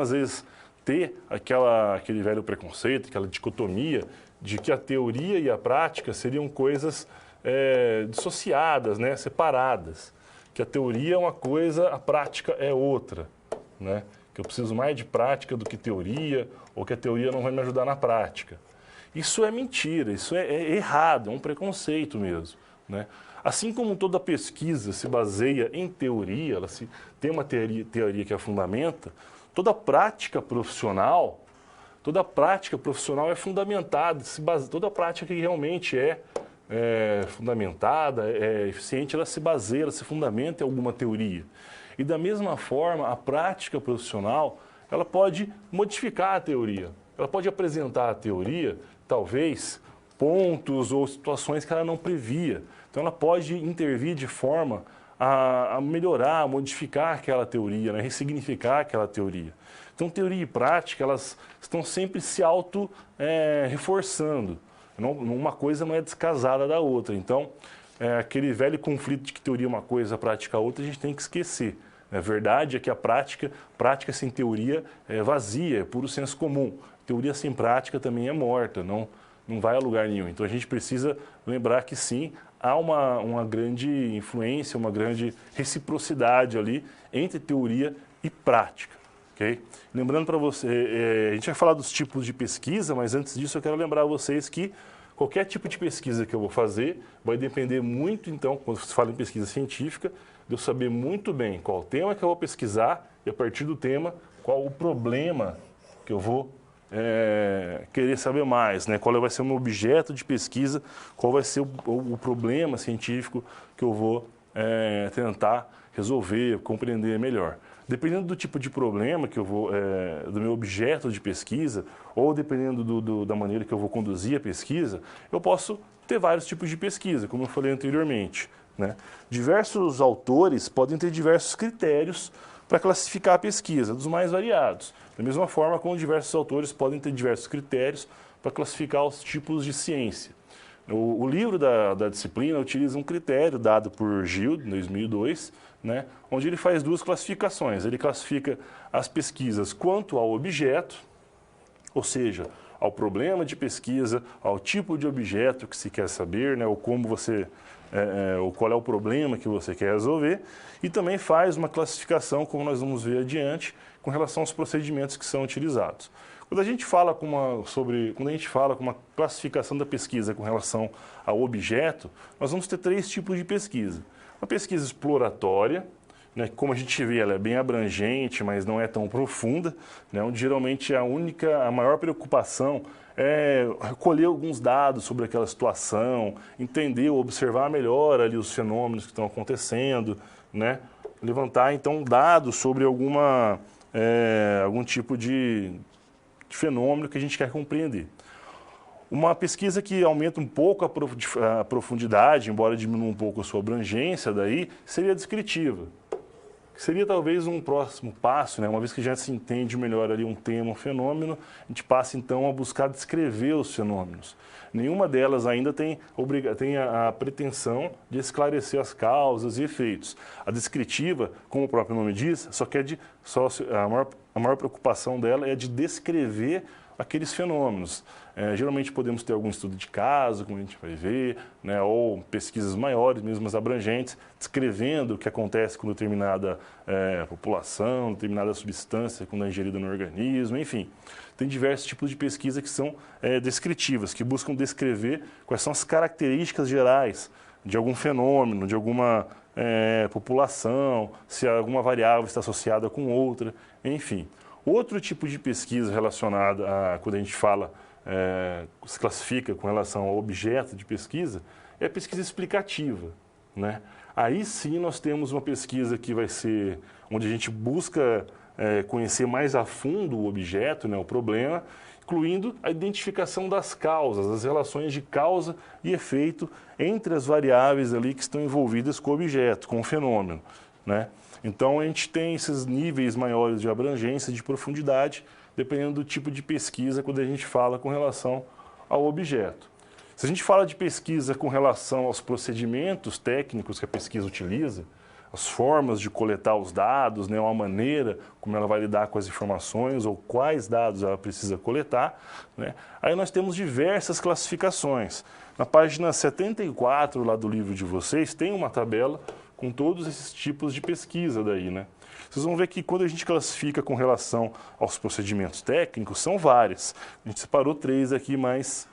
às vezes ter aquele velho preconceito, aquela dicotomia de que a teoria e a prática seriam coisas dissociadas, né? Separadas. Que a teoria é uma coisa, a prática é outra, né? Que eu preciso mais de prática do que teoria, ou que a teoria não vai me ajudar na prática. Isso é mentira, isso é errado, é um preconceito mesmo, né? Assim como toda pesquisa se baseia em teoria, tem uma teoria que a fundamenta, toda prática profissional é fundamentada, toda prática que realmente é fundamentada, é eficiente, ela se baseia, ela se fundamenta em alguma teoria. E da mesma forma, a prática profissional, ela pode modificar a teoria, ela pode apresentar a teoria, talvez, pontos ou situações que ela não previa. Então, ela pode intervir de forma a melhorar, a modificar aquela teoria, né? Ressignificar aquela teoria. Então, teoria e prática, elas estão sempre se reforçando. Uma coisa não é descasada da outra. Então, aquele velho conflito de que teoria é uma coisa, prática é outra, a gente tem que esquecer. A verdade é que a prática sem teoria é vazia, é puro senso comum. Teoria sem prática também é morta, não vai a lugar nenhum. Então, a gente precisa lembrar que, sim, há uma grande influência, uma grande reciprocidade ali entre teoria e prática. Okay? Lembrando para você, a gente vai falar dos tipos de pesquisa, mas antes disso eu quero lembrar a vocês que qualquer tipo de pesquisa que eu vou fazer vai depender muito, então, quando se fala em pesquisa científica, de eu saber muito bem qual o tema que eu vou pesquisar e, a partir do tema, qual o problema que eu vou querer saber mais, né? Qual vai ser o meu objeto de pesquisa, qual vai ser o problema científico que eu vou tentar resolver, compreender melhor. Dependendo do tipo de problema que eu vou, do meu objeto de pesquisa, ou dependendo da maneira que eu vou conduzir a pesquisa, eu posso ter vários tipos de pesquisa, como eu falei anteriormente, né? Diversos autores podem ter diversos critérios para classificar a pesquisa, dos mais variados. Da mesma forma como diversos autores podem ter diversos critérios para classificar os tipos de ciência. O livro da disciplina utiliza um critério dado por Gil, em 2002, né, onde ele faz duas classificações. Ele classifica as pesquisas quanto ao objeto, ou seja, ao problema de pesquisa, ao tipo de objeto que se quer saber, né, ou como ou qual é o problema que você quer resolver, e também faz uma classificação, como nós vamos ver adiante, com relação aos procedimentos que são utilizados. Quando a gente fala com uma classificação da pesquisa com relação ao objeto, nós vamos ter 3 tipos de pesquisa. Uma pesquisa exploratória, né, como a gente vê, ela é bem abrangente, mas não é tão profunda, né, onde geralmente a maior preocupação é recolher alguns dados sobre aquela situação, entender, observar melhor ali os fenômenos que estão acontecendo, né, levantar então dados sobre algum tipo de fenômeno que a gente quer compreender. Uma pesquisa que aumenta um pouco a profundidade, embora diminua um pouco a sua abrangência daí, seria a descritiva. Seria talvez um próximo passo, né? Uma vez que já se entende melhor ali um tema, um fenômeno, a gente passa então a buscar descrever os fenômenos. Nenhuma delas ainda tem a pretensão de esclarecer as causas e efeitos. A descritiva, como o próprio nome diz, a maior preocupação dela é de descrever aqueles fenômenos. Geralmente podemos ter algum estudo de caso, como a gente vai ver, né, ou pesquisas maiores, mesmo as abrangentes, descrevendo o que acontece com determinada população, determinada substância quando é ingerida no organismo, enfim. Tem diversos tipos de pesquisa que são descritivas, que buscam descrever quais são as características gerais de algum fenômeno, de alguma população, se alguma variável está associada com outra, enfim. Outro tipo de pesquisa relacionada quando a gente fala, se classifica com relação ao objeto de pesquisa, é a pesquisa explicativa, né? Aí sim nós temos uma pesquisa que vai ser onde a gente busca conhecer mais a fundo o objeto, né, o problema, incluindo a identificação das causas, as relações de causa e efeito entre as variáveis ali que estão envolvidas com o objeto, com o fenômeno. né? Então, a gente tem esses níveis maiores de abrangência, de profundidade, dependendo do tipo de pesquisa, quando a gente fala com relação ao objeto. Se a gente fala de pesquisa com relação aos procedimentos técnicos que a pesquisa utiliza, as formas de coletar os dados, né, uma maneira como ela vai lidar com as informações ou quais dados ela precisa coletar, né, aí nós temos diversas classificações. Na página 74 lá do livro de vocês tem uma tabela com todos esses tipos de pesquisa daí, né? Vocês vão ver que quando a gente classifica com relação aos procedimentos técnicos, são várias. A gente separou 3 aqui mais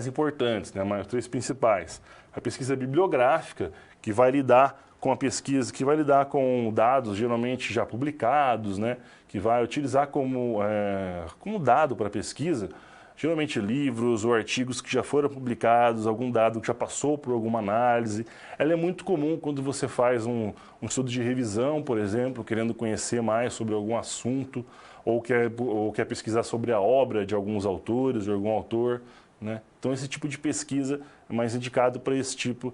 importantes, né? Mais 3 principais. A pesquisa bibliográfica, que vai lidar com a pesquisa, que vai lidar com dados geralmente já publicados, né? Que vai utilizar como dado para pesquisa, geralmente livros ou artigos que já foram publicados, algum dado que já passou por alguma análise. Ela é muito comum quando você faz um estudo de revisão, por exemplo, querendo conhecer mais sobre algum assunto, ou quer pesquisar sobre a obra de alguns autores, de algum autor, né? Então, esse tipo de pesquisa é mais indicado para esse tipo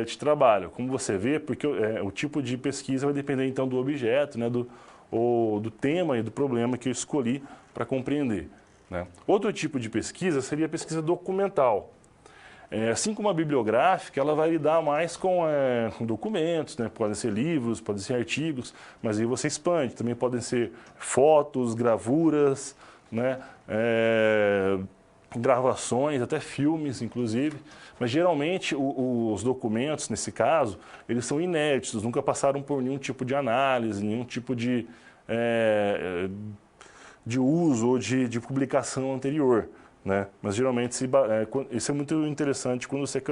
de trabalho. Como você vê, porque o tipo de pesquisa vai depender, então, do objeto, né? do tema e do problema que eu escolhi para compreender, né? Outro tipo de pesquisa seria a pesquisa documental. Assim como a bibliográfica, ela vai lidar mais com documentos, né? Podem ser livros, podem ser artigos, mas aí você expande. Também podem ser fotos, gravuras, né? Gravações, até filmes, inclusive. Mas, geralmente, os documentos, nesse caso, eles são inéditos, nunca passaram por nenhum tipo de análise, nenhum tipo de uso ou de publicação anterior, né? Mas geralmente isso é muito interessante quando você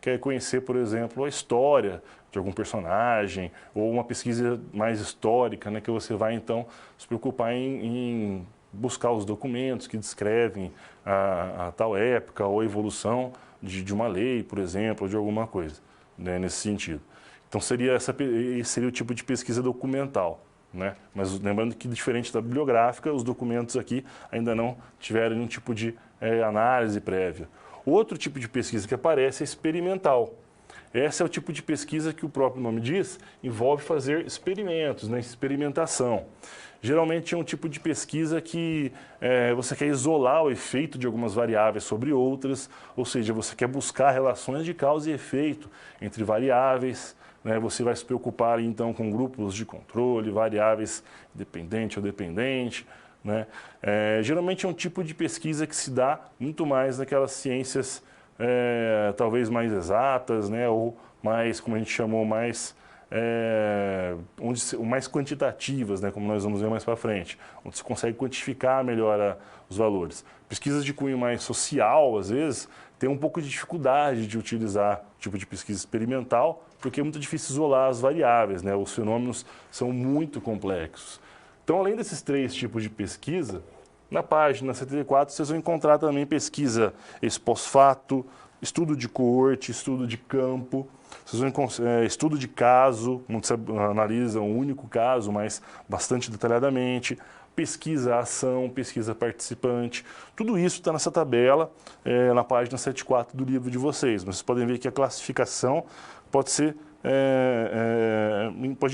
quer conhecer, por exemplo, a história de algum personagem ou uma pesquisa mais histórica, né? Que você vai então se preocupar em buscar os documentos que descrevem a tal época ou a evolução de uma lei, por exemplo, ou de alguma coisa, né? Nesse sentido. Então esse seria o tipo de pesquisa documental, né? Mas lembrando que, diferente da bibliográfica, os documentos aqui ainda não tiveram nenhum tipo de análise prévia. Outro tipo de pesquisa que aparece é experimental. Esse é o tipo de pesquisa que o próprio nome diz, envolve fazer experimentos, né? Experimentação. Geralmente é um tipo de pesquisa que você quer isolar o efeito de algumas variáveis sobre outras, ou seja, você quer buscar relações de causa e efeito entre variáveis, né? Você vai se preocupar, então, com grupos de controle, variáveis dependente ou dependente, né? Geralmente é um tipo de pesquisa que se dá muito mais naquelas ciências talvez mais exatas, né? Ou mais, como a gente chamou, mais mais quantitativas, né? Como nós vamos ver mais para frente, onde se consegue quantificar melhor os valores. Pesquisas de cunho mais social, às vezes, tem um pouco de dificuldade de utilizar o tipo de pesquisa experimental, porque é muito difícil isolar as variáveis, né? Os fenômenos são muito complexos. Então, além desses 3 tipos de pesquisa, na página 74 vocês vão encontrar também pesquisa ex post facto, estudo de coorte, estudo de campo, vocês vão encontrar estudo de caso, onde você analisa um único caso, mas bastante detalhadamente, pesquisa ação, pesquisa participante. Tudo isso está nessa tabela na página 74 do livro de vocês. Mas vocês podem ver que a classificação pode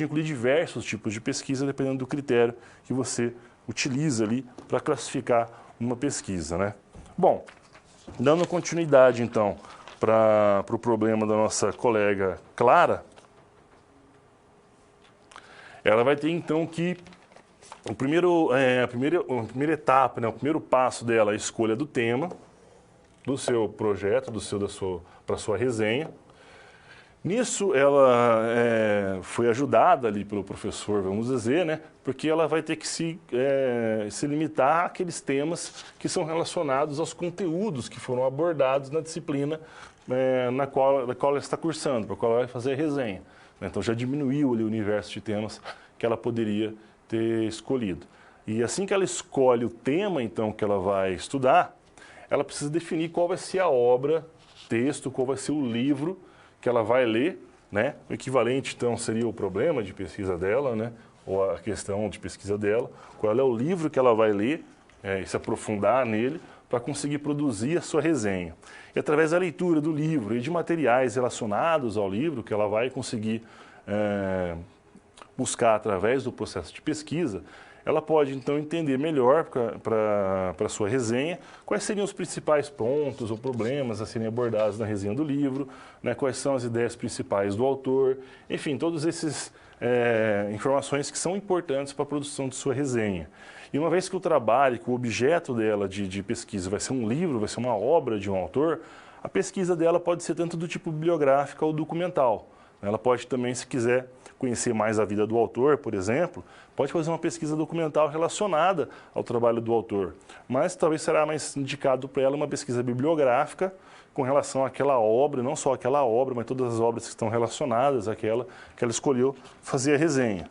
incluir diversos tipos de pesquisa, dependendo do critério que você utiliza ali para classificar uma pesquisa, né? Bom, dando continuidade, então, para o problema da nossa colega Clara, ela vai ter, então, que a primeira etapa, né, o primeiro passo dela é a escolha do tema do seu projeto, para a sua resenha. Nisso, ela foi ajudada ali pelo professor, vamos dizer, né? Porque ela vai ter que se limitar àqueles temas que são relacionados aos conteúdos que foram abordados na disciplina na qual ela está cursando, para a qual ela vai fazer a resenha. Então, já diminuiu ali o universo de temas que ela poderia ter escolhido. E assim que ela escolhe o tema, então, que ela vai estudar, ela precisa definir qual vai ser a obra, texto, qual vai ser o livro que ela vai ler, né? O equivalente, então, seria o problema de pesquisa dela, né? Ou a questão de pesquisa dela, qual é o livro que ela vai ler e se aprofundar nele para conseguir produzir a sua resenha. E através da leitura do livro e de materiais relacionados ao livro que ela vai conseguir buscar através do processo de pesquisa, ela pode então entender melhor para a sua resenha quais seriam os principais pontos ou problemas a serem abordados na resenha do livro, né, quais são as ideias principais do autor, enfim, todas essas informações que são importantes para a produção de sua resenha. E uma vez que o trabalho, que o objeto dela de pesquisa vai ser um livro, vai ser uma obra de um autor, a pesquisa dela pode ser tanto do tipo bibliográfica ou documental. Ela pode também, se quiser conhecer mais a vida do autor, por exemplo, pode fazer uma pesquisa documental relacionada ao trabalho do autor. Mas talvez será mais indicado para ela uma pesquisa bibliográfica com relação àquela obra, não só aquela obra, mas todas as obras que estão relacionadas àquela que ela escolheu fazer a resenha,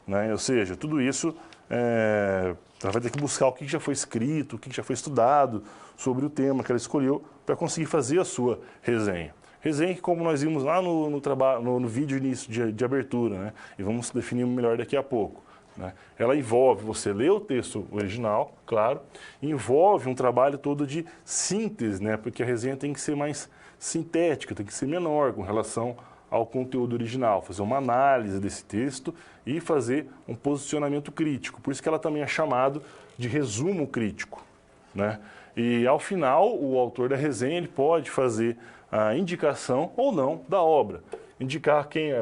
né? Ou seja, tudo isso ela vai ter que buscar o que já foi escrito, o que já foi estudado sobre o tema que ela escolheu para conseguir fazer a sua resenha. Resenha que, como nós vimos lá no vídeo início de abertura, né? E vamos definir melhor daqui a pouco, né? Ela envolve você ler o texto original, claro, envolve um trabalho todo de síntese, né? Porque a resenha tem que ser mais sintética, tem que ser menor com relação ao conteúdo original, fazer uma análise desse texto e fazer um posicionamento crítico. Por isso que ela também é chamado de resumo crítico, né? E ao final, o autor da resenha ele pode fazer a indicação ou não da obra, indicar quem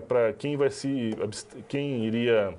iria,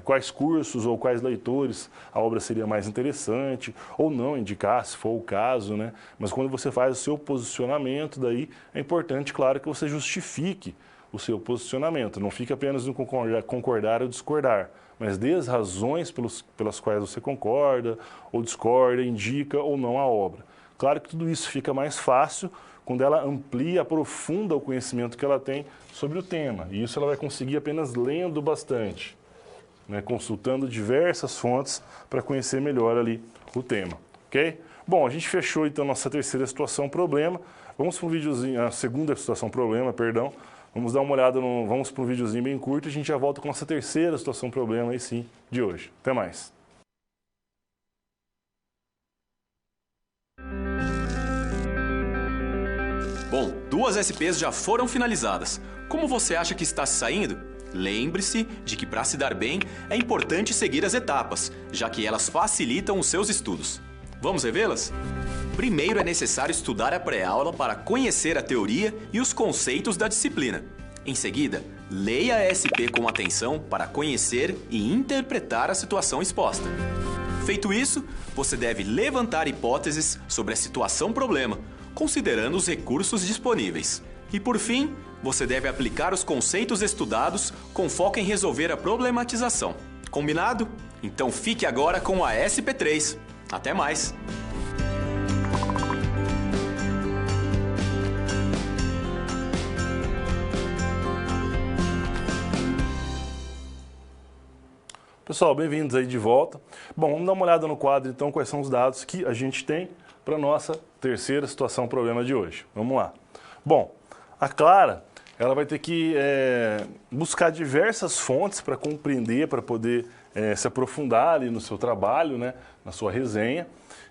quais cursos ou quais leitores a obra seria mais interessante, ou não indicar, se for o caso, né? Mas quando você faz o seu posicionamento, daí é importante, claro, que você justifique o seu posicionamento, não fique apenas no concordar ou discordar, mas dê as razões pelas quais você concorda ou discorda, indica ou não a obra. Claro que tudo isso fica mais fácil quando ela amplia, aprofunda o conhecimento que ela tem sobre o tema. E isso ela vai conseguir apenas lendo bastante, né, consultando diversas fontes para conhecer melhor ali o tema, ok? Bom, a gente fechou então nossa terceira situação problema. Vamos para um videozinho, a segunda situação problema, perdão. Vamos dar uma olhada, vamos para um videozinho bem curto e a gente já volta com nossa terceira situação problema aí sim de hoje. Até mais. Bom, 2 SPs já foram finalizadas. Como você acha que está se saindo? Lembre-se de que para se dar bem é importante seguir as etapas, já que elas facilitam os seus estudos. Vamos revê-las? Primeiro é necessário estudar a pré-aula para conhecer a teoria e os conceitos da disciplina. Em seguida, leia a SP com atenção para conhecer e interpretar a situação exposta. Feito isso, você deve levantar hipóteses sobre a situação problema, considerando os recursos disponíveis. E por fim, você deve aplicar os conceitos estudados com foco em resolver a problematização. Combinado? Então fique agora com a SP3. Até mais! Pessoal, bem-vindos aí de volta. Bom, vamos dar uma olhada no quadro então, quais são os dados que a gente tem para a nossa terceira situação problema de hoje. Vamos lá. Bom, a Clara, ela vai ter que buscar diversas fontes para compreender, para poder se aprofundar ali no seu trabalho, né, na sua resenha.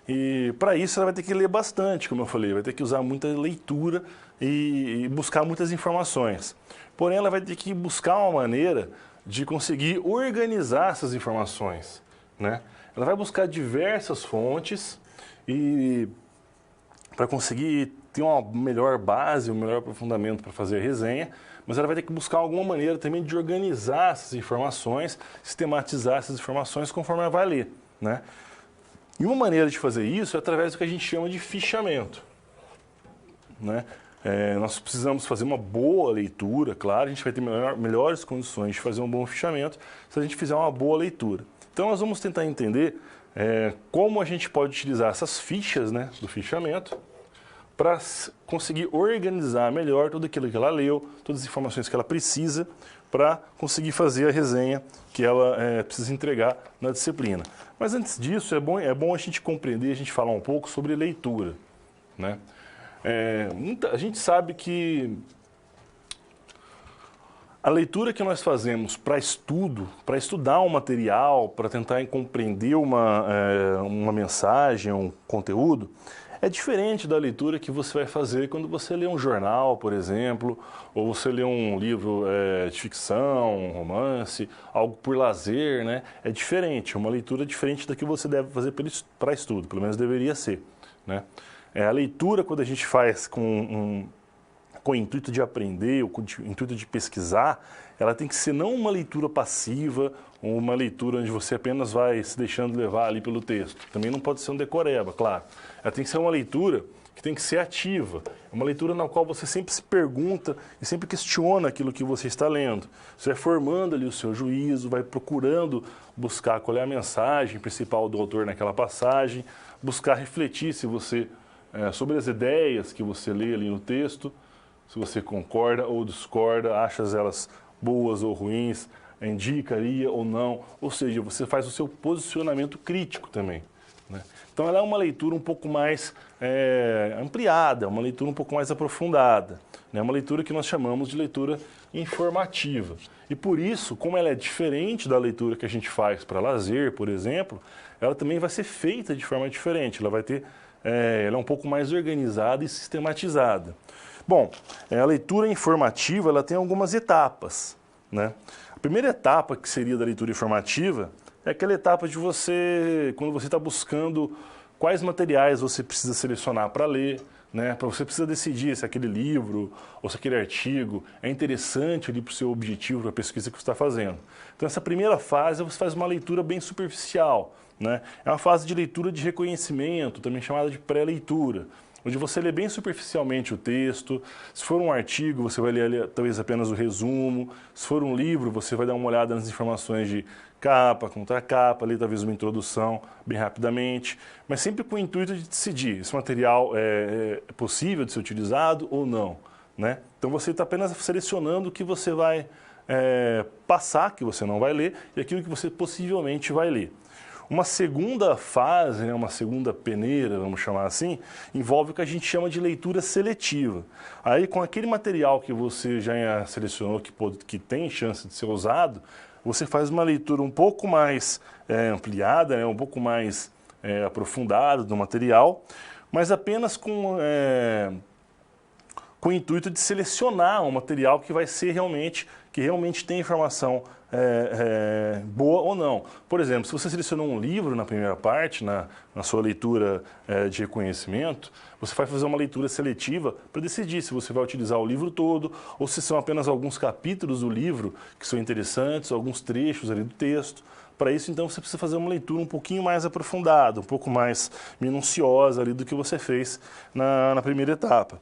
E para isso ela vai ter que ler bastante, como eu falei, vai ter que usar muita leitura e buscar muitas informações. Porém, ela vai ter que buscar uma maneira de conseguir organizar essas informações, né? Ela vai buscar diversas fontes e para conseguir ter uma melhor base, um melhor aprofundamento para fazer a resenha, mas ela vai ter que buscar alguma maneira também de organizar essas informações, sistematizar essas informações conforme ela vai ler, né? E uma maneira de fazer isso é através do que a gente chama de fichamento, né? Nós precisamos fazer uma boa leitura, claro, a gente vai ter melhores condições de fazer um bom fichamento se a gente fizer uma boa leitura. Então nós vamos tentar entender como a gente pode utilizar essas fichas, né, do fichamento para conseguir organizar melhor tudo aquilo que ela leu, todas as informações que ela precisa para conseguir fazer a resenha que ela precisa entregar na disciplina. Mas antes disso, é bom a gente compreender, a gente falar um pouco sobre leitura, né? A gente sabe que a leitura que nós fazemos para estudar um material, para tentar compreender uma mensagem, um conteúdo, É diferente da leitura que você vai fazer quando você lê um jornal, por exemplo, ou você lê um livro de ficção, um romance, algo por lazer, né? É diferente, é uma leitura diferente da que você deve fazer para estudo, pelo menos deveria ser, né? A leitura, quando a gente faz com o intuito de aprender, ou com o intuito de pesquisar, ela tem que ser não uma leitura passiva, ou uma leitura onde você apenas vai se deixando levar ali pelo texto. Também não pode ser um decoreba, claro. Ela tem que ser uma leitura que tem que ser ativa. É uma leitura na qual você sempre se pergunta e sempre questiona aquilo que você está lendo. Você vai formando ali o seu juízo, vai procurando buscar qual é a mensagem principal do autor naquela passagem, buscar refletir se você sobre as ideias que você lê ali no texto, se você concorda ou discorda, acha elas boas ou ruins, indicaria ou não, ou seja, você faz o seu posicionamento crítico também, né? Então ela é uma leitura um pouco mais ampliada, uma leitura um pouco mais aprofundada, né? Uma leitura que nós chamamos de leitura informativa. E por isso, como ela é diferente da leitura que a gente faz para lazer, por exemplo, ela também vai ser feita de forma diferente, ela vai ter, ela é um pouco mais organizada e sistematizada. Bom, a leitura informativa ela tem algumas etapas, né? A primeira etapa, que seria da leitura informativa, é aquela etapa de você, quando você está buscando quais materiais você precisa selecionar para ler, né? Você precisa decidir se aquele livro ou se aquele artigo é interessante ali para o seu objetivo, para a pesquisa que você está fazendo. Então, essa primeira fase, você faz uma leitura bem superficial, né? É uma fase de leitura de reconhecimento, também chamada de pré-leitura, onde você lê bem superficialmente o texto. Se for um artigo, você vai ler talvez apenas o resumo. Se for um livro, você vai dar uma olhada nas informações de capa, contracapa, ali talvez uma introdução bem rapidamente, mas sempre com o intuito de decidir se esse material é possível de ser utilizado ou não, né? Então você está apenas selecionando o que você vai passar, que você não vai ler, e aquilo que você possivelmente vai ler. Uma segunda fase, né, uma segunda peneira, vamos chamar assim, envolve o que a gente chama de leitura seletiva. Aí, com aquele material que você já selecionou, que tem chance de ser usado, você faz uma leitura um pouco mais ampliada, né, um pouco mais aprofundada do material, mas apenas com o intuito de selecionar um material que vai ser que realmente tem informação boa ou não. Por exemplo, se você selecionou um livro na primeira parte, na sua leitura de reconhecimento, você vai fazer uma leitura seletiva para decidir se você vai utilizar o livro todo ou se são apenas alguns capítulos do livro que são interessantes, alguns trechos ali do texto. Para isso, então, você precisa fazer uma leitura um pouquinho mais aprofundada, um pouco mais minuciosa ali do que você fez na primeira etapa.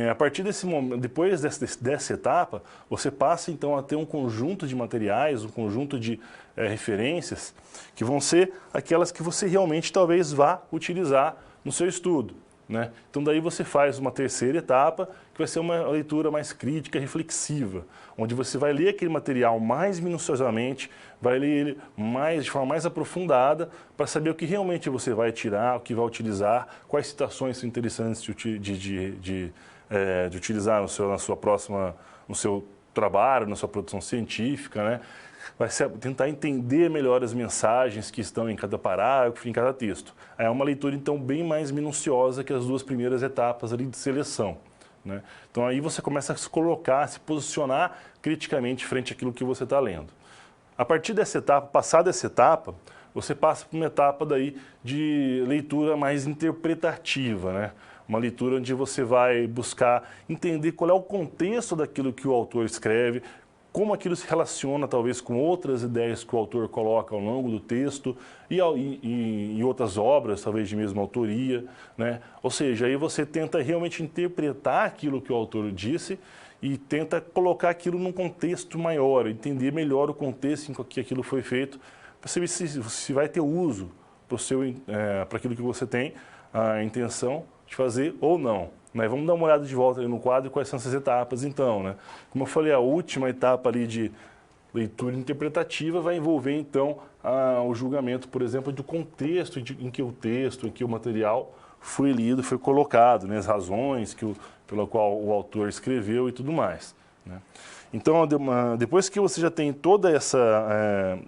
A partir desse momento, depois dessa etapa, você passa então a ter um conjunto de materiais, um conjunto de referências que vão ser aquelas que você realmente talvez vá utilizar no seu estudo, né? Então daí você faz uma terceira etapa, que vai ser uma leitura mais crítica, reflexiva, onde você vai ler aquele material mais minuciosamente, vai ler ele de forma mais aprofundada, para saber o que realmente você vai tirar, o que vai utilizar, quais citações são interessantes de utilizar no seu trabalho, na sua produção científica, né? Vai tentar entender melhor as mensagens que estão em cada parágrafo, em cada texto. É uma leitura, então, bem mais minuciosa que as duas primeiras etapas ali de seleção, né? Então, aí você começa a se colocar, a se posicionar criticamente frente àquilo que você está lendo. A partir dessa etapa, passada essa etapa, você passa para uma etapa daí de leitura mais interpretativa, né? Uma leitura onde você vai buscar entender qual é o contexto daquilo que o autor escreve, como aquilo se relaciona talvez com outras ideias que o autor coloca ao longo do texto e em outras obras, talvez de mesma autoria, né? Ou seja, aí você tenta realmente interpretar aquilo que o autor disse e tenta colocar aquilo num contexto maior, entender melhor o contexto em que aquilo foi feito, para saber se vai ter uso para aquilo que você tem a intenção de fazer ou não. Né? Vamos dar uma olhada de volta ali no quadro, quais são essas etapas então, né? Como eu falei, a última etapa ali de leitura interpretativa vai envolver então o julgamento, por exemplo, do contexto em que o texto, em que o material foi lido, foi colocado, né? As razões pela qual o autor escreveu e tudo mais, né? Então, depois que você já tem toda essa...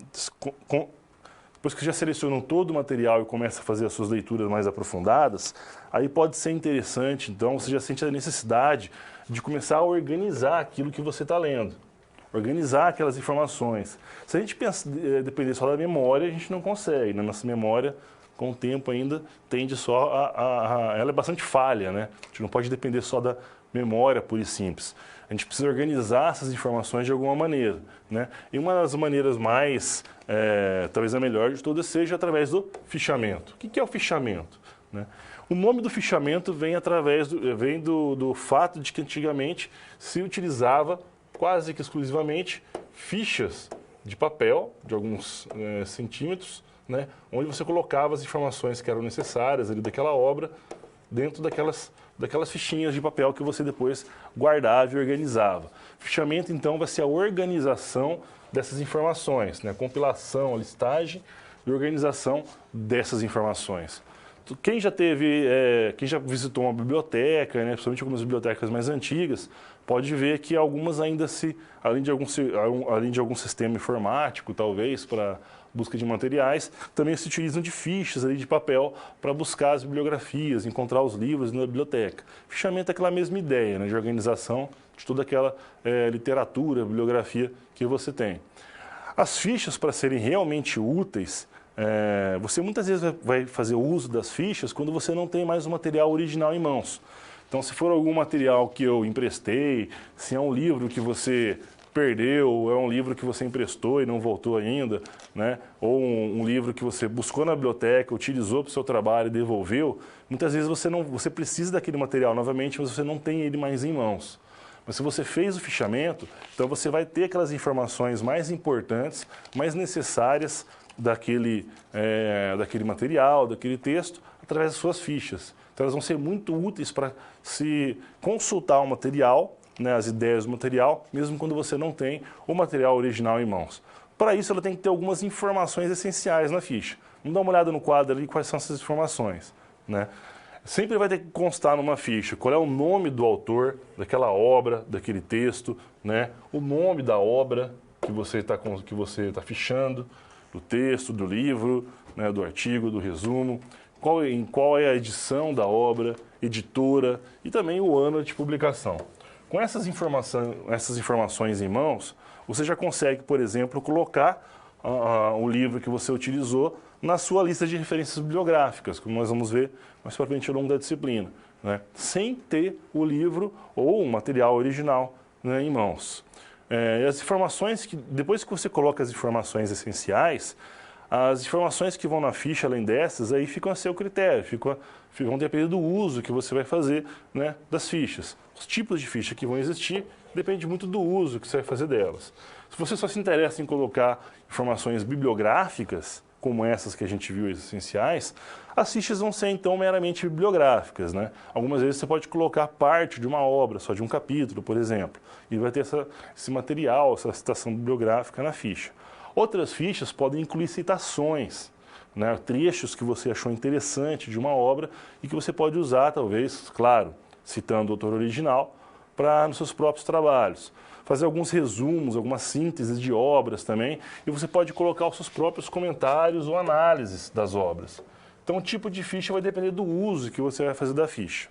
depois que já selecionam todo o material e começa a fazer as suas leituras mais aprofundadas, aí pode ser interessante, então você já sente a necessidade de começar a organizar aquilo que você está lendo. Organizar aquelas informações. Se a gente depender só da memória, a gente não consegue, né? Nossa memória, com o tempo ainda, tende só ela é bastante falha, né? A gente não pode depender só da memória pura e simples. A gente precisa organizar essas informações de alguma maneira, né? E uma das maneiras mais, talvez a melhor de todas, seja através do fichamento. O que é o fichamento, né? O nome do fichamento vem do fato de que antigamente se utilizava quase que exclusivamente fichas de papel de alguns centímetros, né, onde você colocava as informações que eram necessárias ali daquela obra dentro daquelas fichinhas de papel que você depois guardava e organizava. Fichamento, então, vai ser a organização dessas informações, né, a compilação, a listagem e organização dessas informações. Quem já visitou uma biblioteca, né, principalmente algumas bibliotecas mais antigas, pode ver que algumas ainda além de algum sistema informático, talvez, para busca de materiais, também se utilizam de fichas ali de papel para buscar as bibliografias, encontrar os livros na biblioteca. Fichamento é aquela mesma ideia, né, de organização de toda aquela literatura, bibliografia que você tem. As fichas, para serem realmente úteis, você muitas vezes vai fazer uso das fichas quando você não tem mais o material original em mãos. Então, se for algum material que eu emprestei, se é um livro que você perdeu, é um livro que você emprestou e não voltou ainda, né? Ou um livro que você buscou na biblioteca, utilizou para o seu trabalho e devolveu, muitas vezes você precisa daquele material novamente, mas você não tem ele mais em mãos. Mas se você fez o fichamento, então você vai ter aquelas informações mais importantes, mais necessárias daquele material, daquele texto, através das suas fichas. Então elas vão ser muito úteis para se consultar o material, né, as ideias do material, mesmo quando você não tem o material original em mãos. Para isso, ela tem que ter algumas informações essenciais na ficha. Vamos dar uma olhada no quadro ali, quais são essas informações, né? Sempre vai ter que constar numa ficha qual é o nome do autor daquela obra, daquele texto, né? O nome da obra que você está fichando, do texto, do livro, né, do artigo, do resumo, qual é a edição da obra, editora e também o ano de publicação. Com essas informações em mãos, você já consegue, por exemplo, colocar o livro que você utilizou na sua lista de referências bibliográficas, como nós vamos ver mais para frente ao longo da disciplina, né? Sem ter o livro ou o material original, né, em mãos. E as informações depois que você coloca as informações essenciais, as informações que vão na ficha, além dessas, aí ficam a seu critério, vão depender do uso que você vai fazer, né, das fichas. Os tipos de ficha que vão existir depende muito do uso que você vai fazer delas. Se você só se interessa em colocar informações bibliográficas, como essas que a gente viu, essenciais, as fichas vão ser, então, meramente bibliográficas, né? Algumas vezes você pode colocar parte de uma obra, só de um capítulo, por exemplo, e vai ter esse material, essa citação bibliográfica na ficha. Outras fichas podem incluir citações, né, trechos que você achou interessante de uma obra e que você pode usar, talvez, claro, citando o autor original, nos seus próprios trabalhos. Fazer alguns resumos, algumas sínteses de obras também, e você pode colocar os seus próprios comentários ou análises das obras. Então, o tipo de ficha vai depender do uso que você vai fazer da ficha.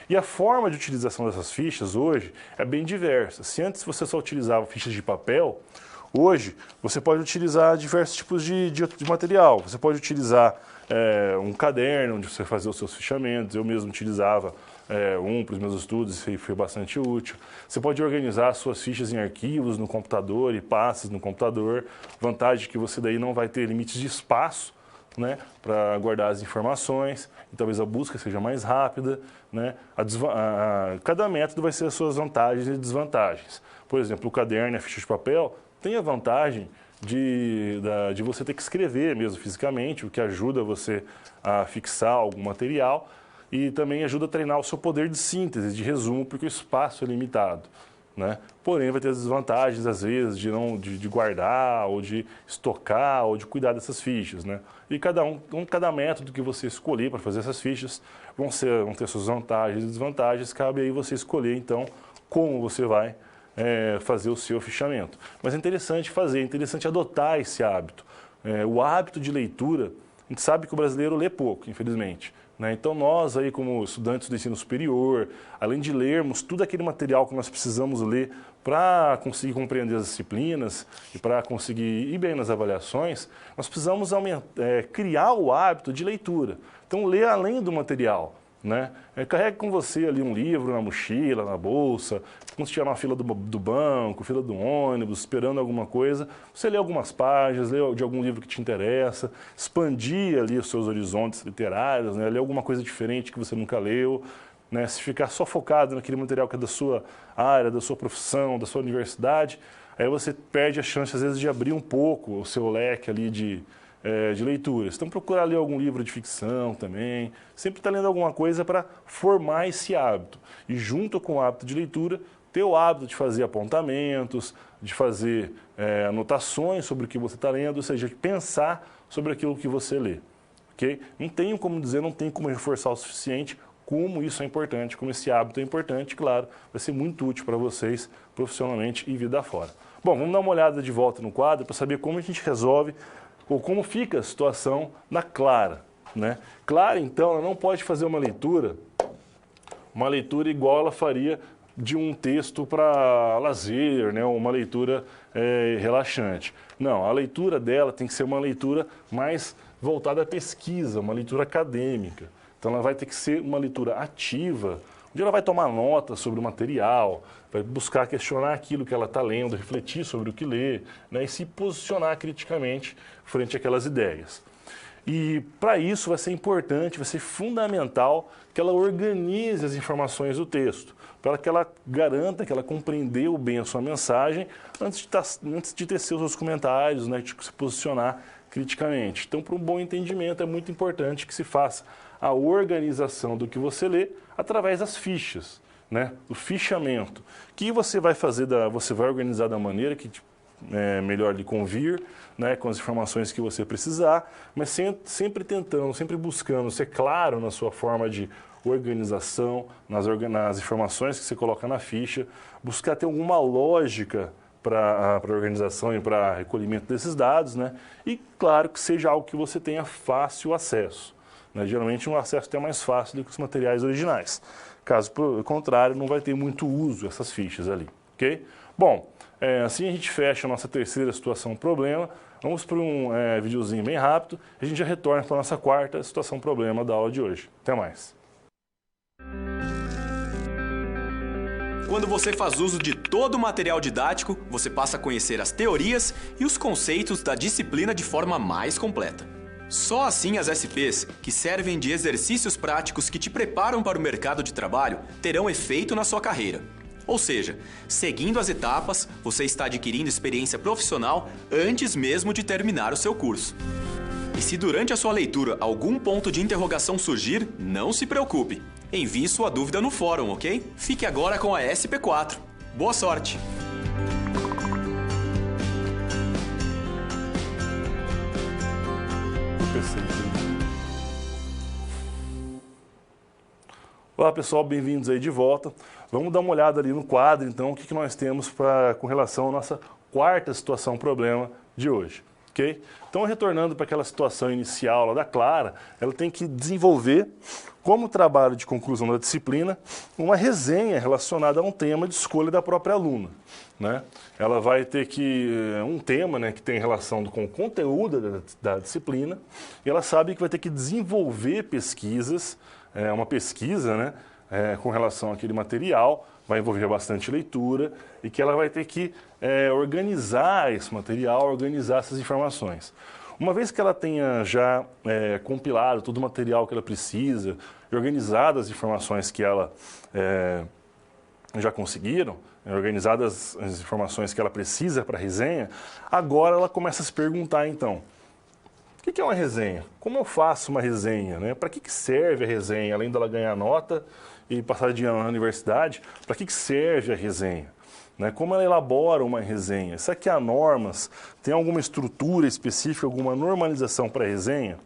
E a forma de utilização dessas fichas hoje é bem diversa. Se antes você só utilizava fichas de papel, hoje você pode utilizar diversos tipos de material. Você pode utilizar um caderno onde você fazia os seus fichamentos. Eu mesmo utilizava para os meus estudos, e foi bastante útil. Você pode organizar suas fichas em arquivos no computador e pastas no computador. Vantagem que você daí não vai ter limites de espaço, né, para guardar as informações, e talvez a busca seja mais rápida, né? Cada método vai ter as suas vantagens e desvantagens. Por exemplo, o caderno e a ficha de papel tem a vantagem de você ter que escrever mesmo fisicamente, o que ajuda você a fixar algum material e também ajuda a treinar o seu poder de síntese, de resumo, porque o espaço é limitado, né? Porém, vai ter as desvantagens, às vezes, de guardar, ou de estocar, ou de cuidar dessas fichas, né? E cada método que você escolher para fazer essas fichas vão ter suas vantagens e desvantagens. Cabe aí você escolher, então, como você vai fazer o seu fichamento. Mas é interessante adotar esse hábito. o hábito de leitura, a gente sabe que o brasileiro lê pouco, infelizmente. Então, nós, aí, como estudantes do ensino superior, além de lermos tudo aquele material que nós precisamos ler para conseguir compreender as disciplinas e para conseguir ir bem nas avaliações, nós precisamos criar o hábito de leitura. Então, ler além do material. Carregue com você ali um livro na mochila, na bolsa, quando estiver na fila do banco, fila do ônibus, esperando alguma coisa, você lê algumas páginas, lê de algum livro que te interessa, expandir ali os seus horizontes literários, ler alguma coisa diferente que você nunca leu, se ficar só focado naquele material que é da sua área, da sua profissão, da sua universidade, aí você perde a chance, às vezes, de abrir um pouco o seu leque ali de leituras. Então, procurar ler algum livro de ficção também, sempre estar lendo alguma coisa para formar esse hábito. E junto com o hábito de leitura, ter o hábito de fazer apontamentos, de fazer anotações sobre o que você está lendo, ou seja, de pensar sobre aquilo que você lê. Okay? Não tenho como dizer, não tenho como reforçar o suficiente como isso é importante, como esse hábito é importante, claro, vai ser muito útil para vocês profissionalmente e vida fora. Bom, vamos dar uma olhada de volta no quadro para saber como a gente resolve ou como fica a situação da Clara. Clara, então, ela não pode fazer uma leitura igual ela faria de um texto para lazer, uma leitura relaxante. Não, a leitura dela tem que ser uma leitura mais voltada à pesquisa, uma leitura acadêmica. Então, ela vai ter que ser uma leitura ativa, onde ela vai tomar nota sobre o material, vai buscar questionar aquilo que ela está lendo, refletir sobre o que lê, e se posicionar criticamente frente àquelas ideias. E para isso vai ser importante, vai ser fundamental que ela organize as informações do texto, para que ela garanta que ela compreendeu bem a sua mensagem antes de tecer os seus comentários, de se posicionar criticamente. Então, para um bom entendimento, é muito importante que se faça a organização do que você lê através das fichas, do fichamento, que você vai fazer, você vai organizar da maneira que melhor lhe convir, com as informações que você precisar, mas sempre tentando, sempre buscando ser claro na sua forma de organização, nas informações que você coloca na ficha, buscar ter alguma lógica para a organização e para recolhimento desses dados, e claro que seja algo que você tenha fácil acesso. Geralmente um acesso até mais fácil do que os materiais originais. Caso contrário, não vai ter muito uso essas fichas ali, ok? Bom, assim a gente fecha a nossa terceira situação problema. Vamos para um videozinho bem rápido. A gente já retorna para a nossa quarta situação problema da aula de hoje. Até mais. Quando você faz uso de todo o material didático, você passa a conhecer as teorias e os conceitos da disciplina de forma mais completa. Só assim as SPs, que servem de exercícios práticos que te preparam para o mercado de trabalho, terão efeito na sua carreira. Ou seja, seguindo as etapas, você está adquirindo experiência profissional antes mesmo de terminar o seu curso. E se durante a sua leitura algum ponto de interrogação surgir, não se preocupe. Envie sua dúvida no fórum, ok? Fique agora com a SP4. Boa sorte! Olá pessoal, bem-vindos aí de volta. Vamos dar uma olhada ali no quadro, então, o que nós temos com relação à nossa quarta situação problema de hoje, ok? Então, retornando para aquela situação inicial lá da Clara, ela tem que desenvolver, como trabalho de conclusão da disciplina, uma resenha relacionada a um tema de escolha da própria aluna. Ela vai ter um tema que tem relação com o conteúdo da disciplina, e ela sabe que vai ter que desenvolver pesquisas, uma pesquisa, com relação àquele material, vai envolver bastante leitura e que ela vai ter que organizar esse material, organizar essas informações. Uma vez que ela tenha já compilado todo o material que ela precisa e organizado as informações que ela já conseguiram, organizadas as informações que ela precisa para a resenha, agora ela começa a se perguntar, então, o que é uma resenha? Como eu faço uma resenha? Para que serve a resenha? Além dela ganhar nota e passar de ano na universidade, para que serve a resenha? Como ela elabora uma resenha? Será que há normas? Tem alguma estrutura específica, alguma normalização para a resenha?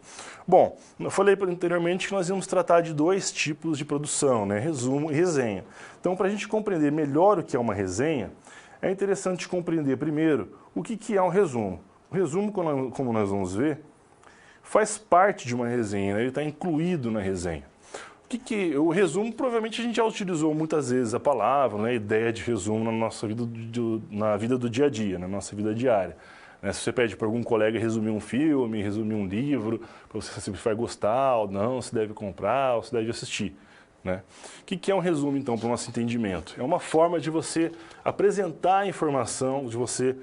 Bom, eu falei anteriormente que nós íamos tratar de dois tipos de produção, resumo e resenha. Então, para a gente compreender melhor o que é uma resenha, é interessante compreender primeiro o que é um resumo. O resumo, como nós vamos ver, faz parte de uma resenha, né? Ele está incluído na resenha. O resumo, provavelmente a gente já utilizou muitas vezes a palavra, né? A ideia de resumo na nossa vida, na vida do dia a dia, na nossa vida diária. Né? Se você pede para algum colega resumir um filme, resumir um livro, para você saber se vai gostar ou não, se deve comprar ou se deve assistir. Né? O que é um resumo, então, para o nosso entendimento? É uma forma de você apresentar a informação, de você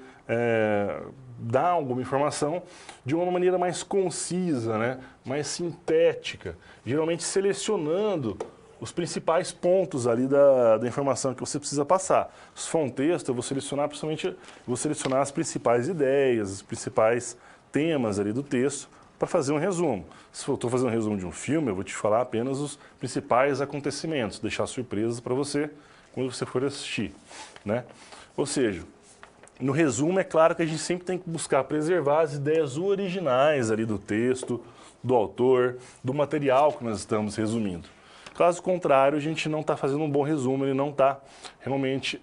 dar alguma informação de uma maneira mais concisa, né? Mais sintética, geralmente selecionando os principais pontos ali da informação que você precisa passar. Se for um texto, eu vou selecionar as principais ideias, os principais temas ali do texto para fazer um resumo. Se eu estou fazendo um resumo de um filme, eu vou te falar apenas os principais acontecimentos, deixar surpresas para você quando você for assistir, né? Ou seja, no resumo, é claro que a gente sempre tem que buscar preservar as ideias originais ali do texto, do autor, do material que nós estamos resumindo. Caso contrário, a gente não está fazendo um bom resumo, ele não está realmente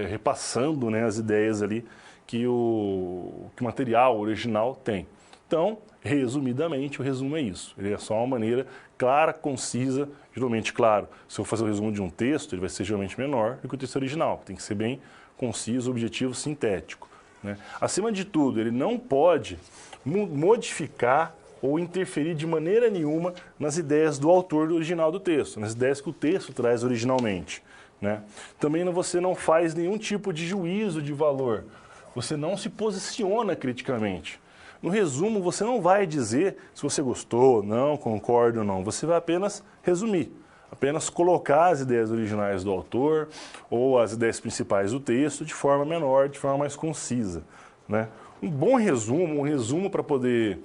repassando, né, as ideias ali que o material original tem. Então, resumidamente, o resumo é isso. Ele é só uma maneira clara, concisa, geralmente, claro, se eu fazer o resumo de um texto, ele vai ser geralmente menor do que o texto original. Tem que ser bem conciso, objetivo, sintético. Né? Acima de tudo, ele não pode modificar ou interferir de maneira nenhuma nas ideias do autor original do texto, nas ideias que o texto traz originalmente. Né? Também você não faz nenhum tipo de juízo de valor, você não se posiciona criticamente. No resumo, você não vai dizer se você gostou, não, concorda ou não, você vai apenas resumir. Apenas colocar as ideias originais do autor ou as ideias principais do texto de forma menor, de forma mais concisa. Né? Um bom resumo, para poder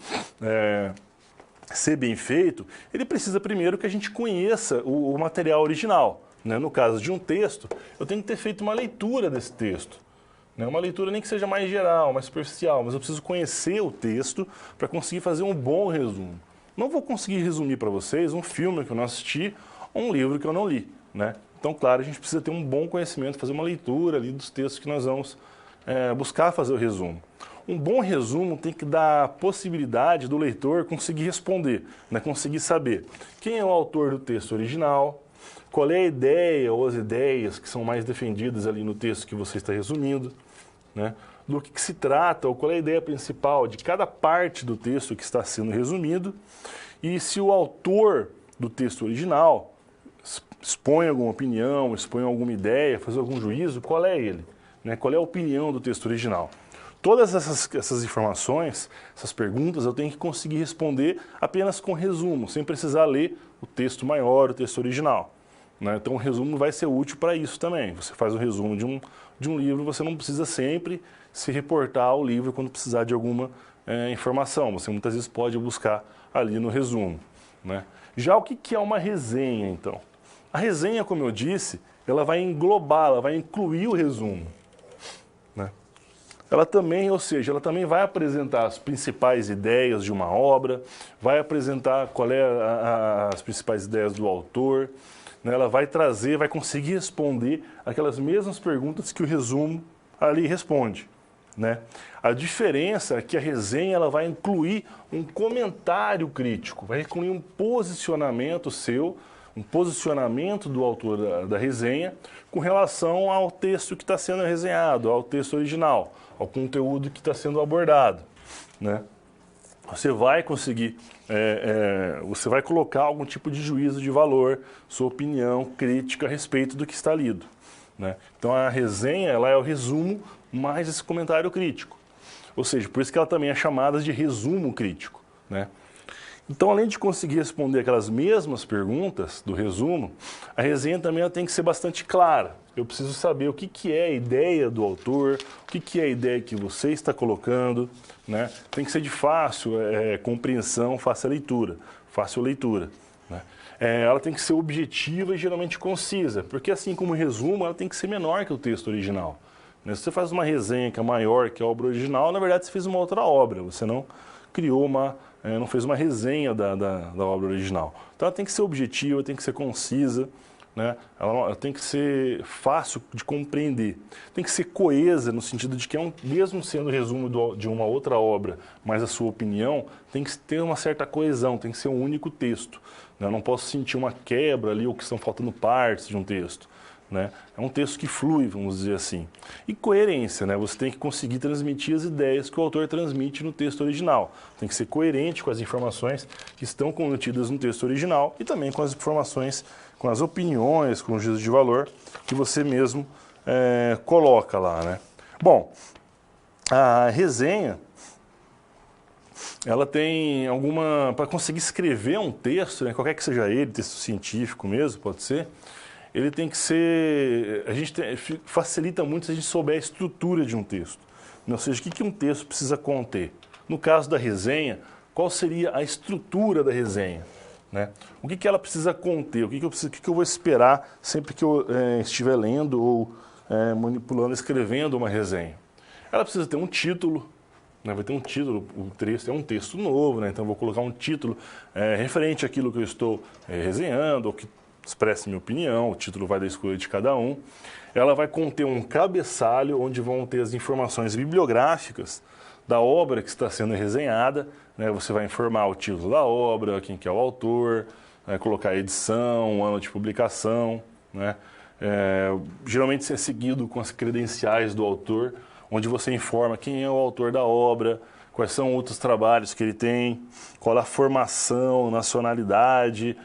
ser bem feito, ele precisa primeiro que a gente conheça o material original. Né? No caso de um texto, eu tenho que ter feito uma leitura desse texto. Né? Uma leitura nem que seja mais geral, mais superficial, mas eu preciso conhecer o texto para conseguir fazer um bom resumo. Não vou conseguir resumir para vocês um filme que eu não assisti, um livro que eu não li, né? Então, claro, a gente precisa ter um bom conhecimento, fazer uma leitura ali dos textos que nós vamos buscar fazer o resumo. Um bom resumo tem que dar a possibilidade do leitor conseguir responder, né? Conseguir saber quem é o autor do texto original, qual é a ideia ou as ideias que são mais defendidas ali no texto que você está resumindo, né? Do que se trata ou qual é a ideia principal de cada parte do texto que está sendo resumido e se o autor do texto original expõe alguma opinião, expõe alguma ideia, faz algum juízo, qual é ele? Né? Qual é a opinião do texto original? Todas essas informações, essas perguntas, eu tenho que conseguir responder apenas com resumo, sem precisar ler o texto maior, o texto original. Né? Então, o resumo vai ser útil para isso também. Você faz o resumo de um livro, você não precisa sempre se reportar ao livro quando precisar de alguma informação. Você muitas vezes pode buscar ali no resumo. Né? Já o que é uma resenha, então? A resenha, como eu disse, ela vai englobar, ela vai incluir o resumo. Né? Ela também, ou seja, ela também vai apresentar as principais ideias de uma obra, vai apresentar qual é as principais ideias do autor, né? Ela vai trazer, vai conseguir responder aquelas mesmas perguntas que o resumo ali responde. Né? A diferença é que a resenha ela vai incluir um comentário crítico, vai incluir um posicionamento seu, um posicionamento do autor da resenha com relação ao texto que está sendo resenhado, ao texto original, ao conteúdo que está sendo abordado. Né? Você vai conseguir, você vai colocar algum tipo de juízo de valor, sua opinião crítica a respeito do que está lido. Né? Então a resenha ela é o resumo mais esse comentário crítico. Ou seja, por isso que ela também é chamada de resumo crítico. Né? Então, além de conseguir responder aquelas mesmas perguntas do resumo, a resenha também ela tem que ser bastante clara. Eu preciso saber o que é a ideia do autor, o que é a ideia que você está colocando. Né? Tem que ser de fácil compreensão, fácil leitura. Né? Ela tem que ser objetiva e geralmente concisa, porque assim como o resumo, ela tem que ser menor que o texto original. Né? Se você faz uma resenha que é maior que a obra original, na verdade você fez uma outra obra, você não criou não fez uma resenha da obra original. Então ela tem que ser objetiva, tem que ser concisa, né? Ela tem que ser fácil de compreender, tem que ser coesa no sentido de que mesmo sendo resumo de uma outra obra, mas a sua opinião, tem que ter uma certa coesão, tem que ser um único texto, né? Eu não posso sentir uma quebra ali ou que estão faltando partes de um texto, né? É um texto que flui, vamos dizer assim. E coerência, né? Você tem que conseguir transmitir as ideias que o autor transmite no texto original. Tem que ser coerente com as informações que estão contidas no texto original e também com as informações, com as opiniões, com os juízos de valor que você mesmo coloca lá, né? Bom, a resenha, ela tem para conseguir escrever um texto, né, qualquer que seja ele, texto científico mesmo, pode ser, ele tem que ser, facilita muito se a gente souber a estrutura de um texto. Ou seja, o que um texto precisa conter. No caso da resenha, qual seria a estrutura da resenha, né? O que ela precisa conter, o que eu vou esperar sempre que eu estiver lendo ou manipulando, escrevendo uma resenha. Ela precisa ter um título, né? Vai ter um título, o texto é um texto novo, né? Então eu vou colocar um título referente àquilo que eu estou resenhando, ou que expresse minha opinião, o título vai da escolha de cada um. Ela vai conter um cabeçalho onde vão ter as informações bibliográficas da obra que está sendo resenhada, né? Você vai informar o título da obra, quem que é o autor, colocar a edição, o ano de publicação, né? Geralmente isso é seguido com as credenciais do autor, onde você informa quem é o autor da obra, quais são outros trabalhos que ele tem, qual a formação, nacionalidade,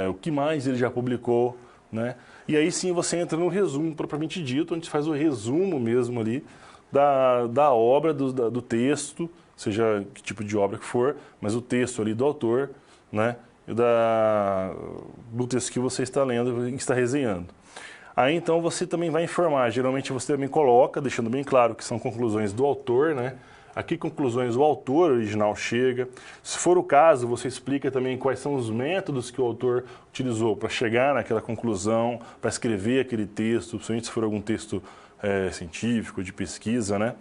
o que mais ele já publicou, né? E aí sim você entra no resumo propriamente dito, onde faz o resumo mesmo ali da obra, do texto, seja que tipo de obra que for, mas o texto ali do autor, né? Do texto que você está lendo e está resenhando. Aí então você também vai informar, geralmente você também coloca, deixando bem claro que são conclusões do autor, né? A que conclusões o autor original chega. Se for o caso, você explica também quais são os métodos que o autor utilizou para chegar naquela conclusão, para escrever aquele texto, principalmente se for algum texto científico, de pesquisa, né?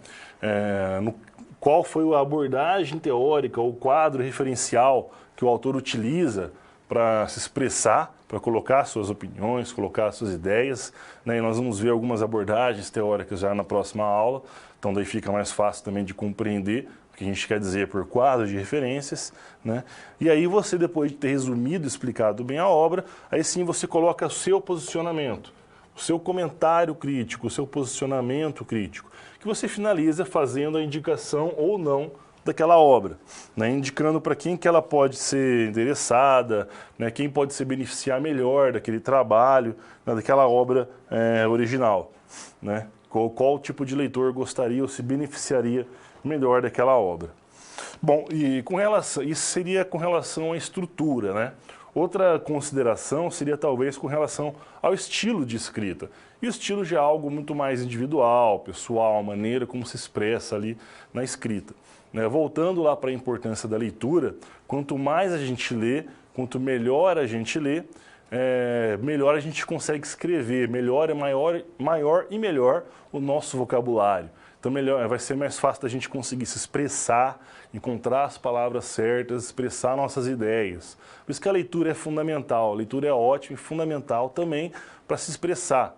Qual foi a abordagem teórica, ou o quadro referencial que o autor utiliza para se expressar, para colocar suas opiniões, colocar suas ideias, né? E nós vamos ver algumas abordagens teóricas já na próxima aula, então daí fica mais fácil também de compreender o que a gente quer dizer por quadro de referências, né? E aí você, depois de ter resumido, explicado bem a obra, aí sim você coloca o seu posicionamento, o seu comentário crítico, o seu posicionamento crítico, que você finaliza fazendo a indicação ou não daquela obra, né? Indicando para quem que ela pode ser interessada, né? Quem pode se beneficiar melhor daquele trabalho, né? Daquela obra original, né? Qual tipo de leitor gostaria ou se beneficiaria melhor daquela obra. Bom, isso seria com relação à estrutura, né? Outra consideração seria talvez com relação ao estilo de escrita. E o estilo já é algo muito mais individual, pessoal, a maneira como se expressa ali na escrita, né? Voltando lá para a importância da leitura, quanto mais a gente lê, quanto melhor a gente lê, melhor a gente consegue escrever, maior e melhor o nosso vocabulário. Então vai ser mais fácil da gente conseguir se expressar, encontrar as palavras certas, expressar nossas ideias. Por isso que a leitura é fundamental, a leitura é ótima e fundamental também para se expressar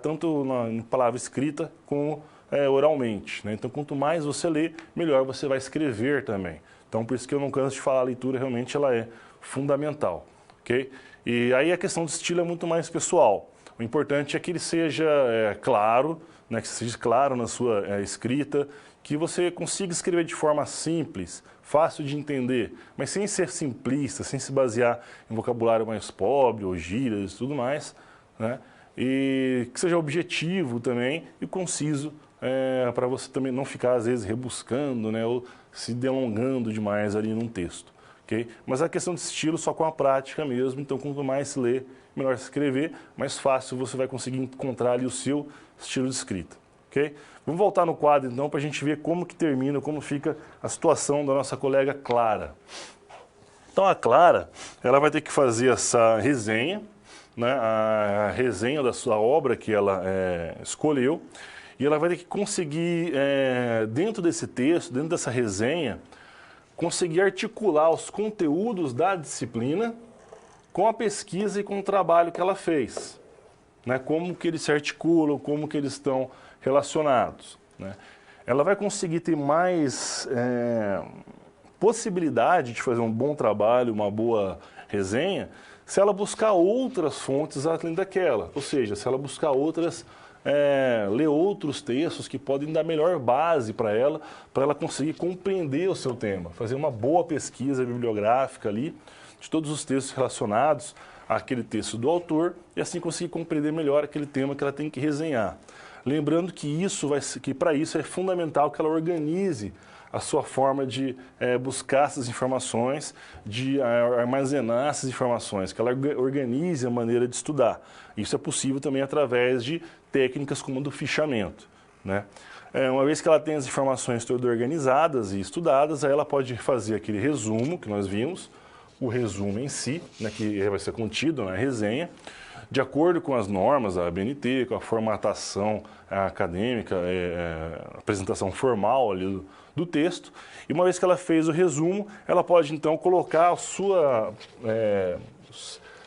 tanto na palavra escrita como oralmente, né? Então quanto mais você lê, melhor você vai escrever também. Então por isso que eu não canso de falar, a leitura realmente ela é fundamental, ok? E aí a questão do estilo é muito mais pessoal. O importante é que ele seja claro, né, que seja claro na sua escrita, que você consiga escrever de forma simples, fácil de entender, mas sem ser simplista, sem se basear em vocabulário mais pobre ou gírias e tudo mais, né? E que seja objetivo também e conciso, para você também não ficar, às vezes, rebuscando, né, ou se delongando demais ali num texto. Okay? Mas a questão de estilo só com a prática mesmo, então quanto mais se lê, melhor se escrever, mais fácil você vai conseguir encontrar ali o seu estilo de escrita. Okay? Vamos voltar no quadro então para a gente ver como que termina, como fica a situação da nossa colega Clara. Então a Clara, ela vai ter que fazer essa resenha, né, a resenha da sua obra que ela escolheu, e ela vai ter que conseguir, dentro desse texto, dentro dessa resenha, conseguir articular os conteúdos da disciplina com a pesquisa e com o trabalho que ela fez, né? Como que eles se articulam, como que eles estão relacionados, né? Ela vai conseguir ter mais possibilidade de fazer um bom trabalho, uma boa resenha, se ela buscar outras fontes além daquela. Ou seja, se ela buscar ler outros textos que podem dar melhor base para ela conseguir compreender o seu tema, fazer uma boa pesquisa bibliográfica ali, de todos os textos relacionados àquele texto do autor, e assim conseguir compreender melhor aquele tema que ela tem que resenhar. Lembrando que para isso é fundamental que ela organize a sua forma de buscar essas informações, de armazenar essas informações, que ela organize a maneira de estudar. Isso é possível também através de técnicas como a do fichamento, né? Uma vez que ela tem as informações todas organizadas e estudadas, aí ela pode fazer aquele resumo que nós vimos, o resumo em si, né, que vai ser contido na resenha, de acordo com as normas da ABNT, com a formatação acadêmica, a apresentação formal ali do texto. E uma vez que ela fez o resumo, ela pode então colocar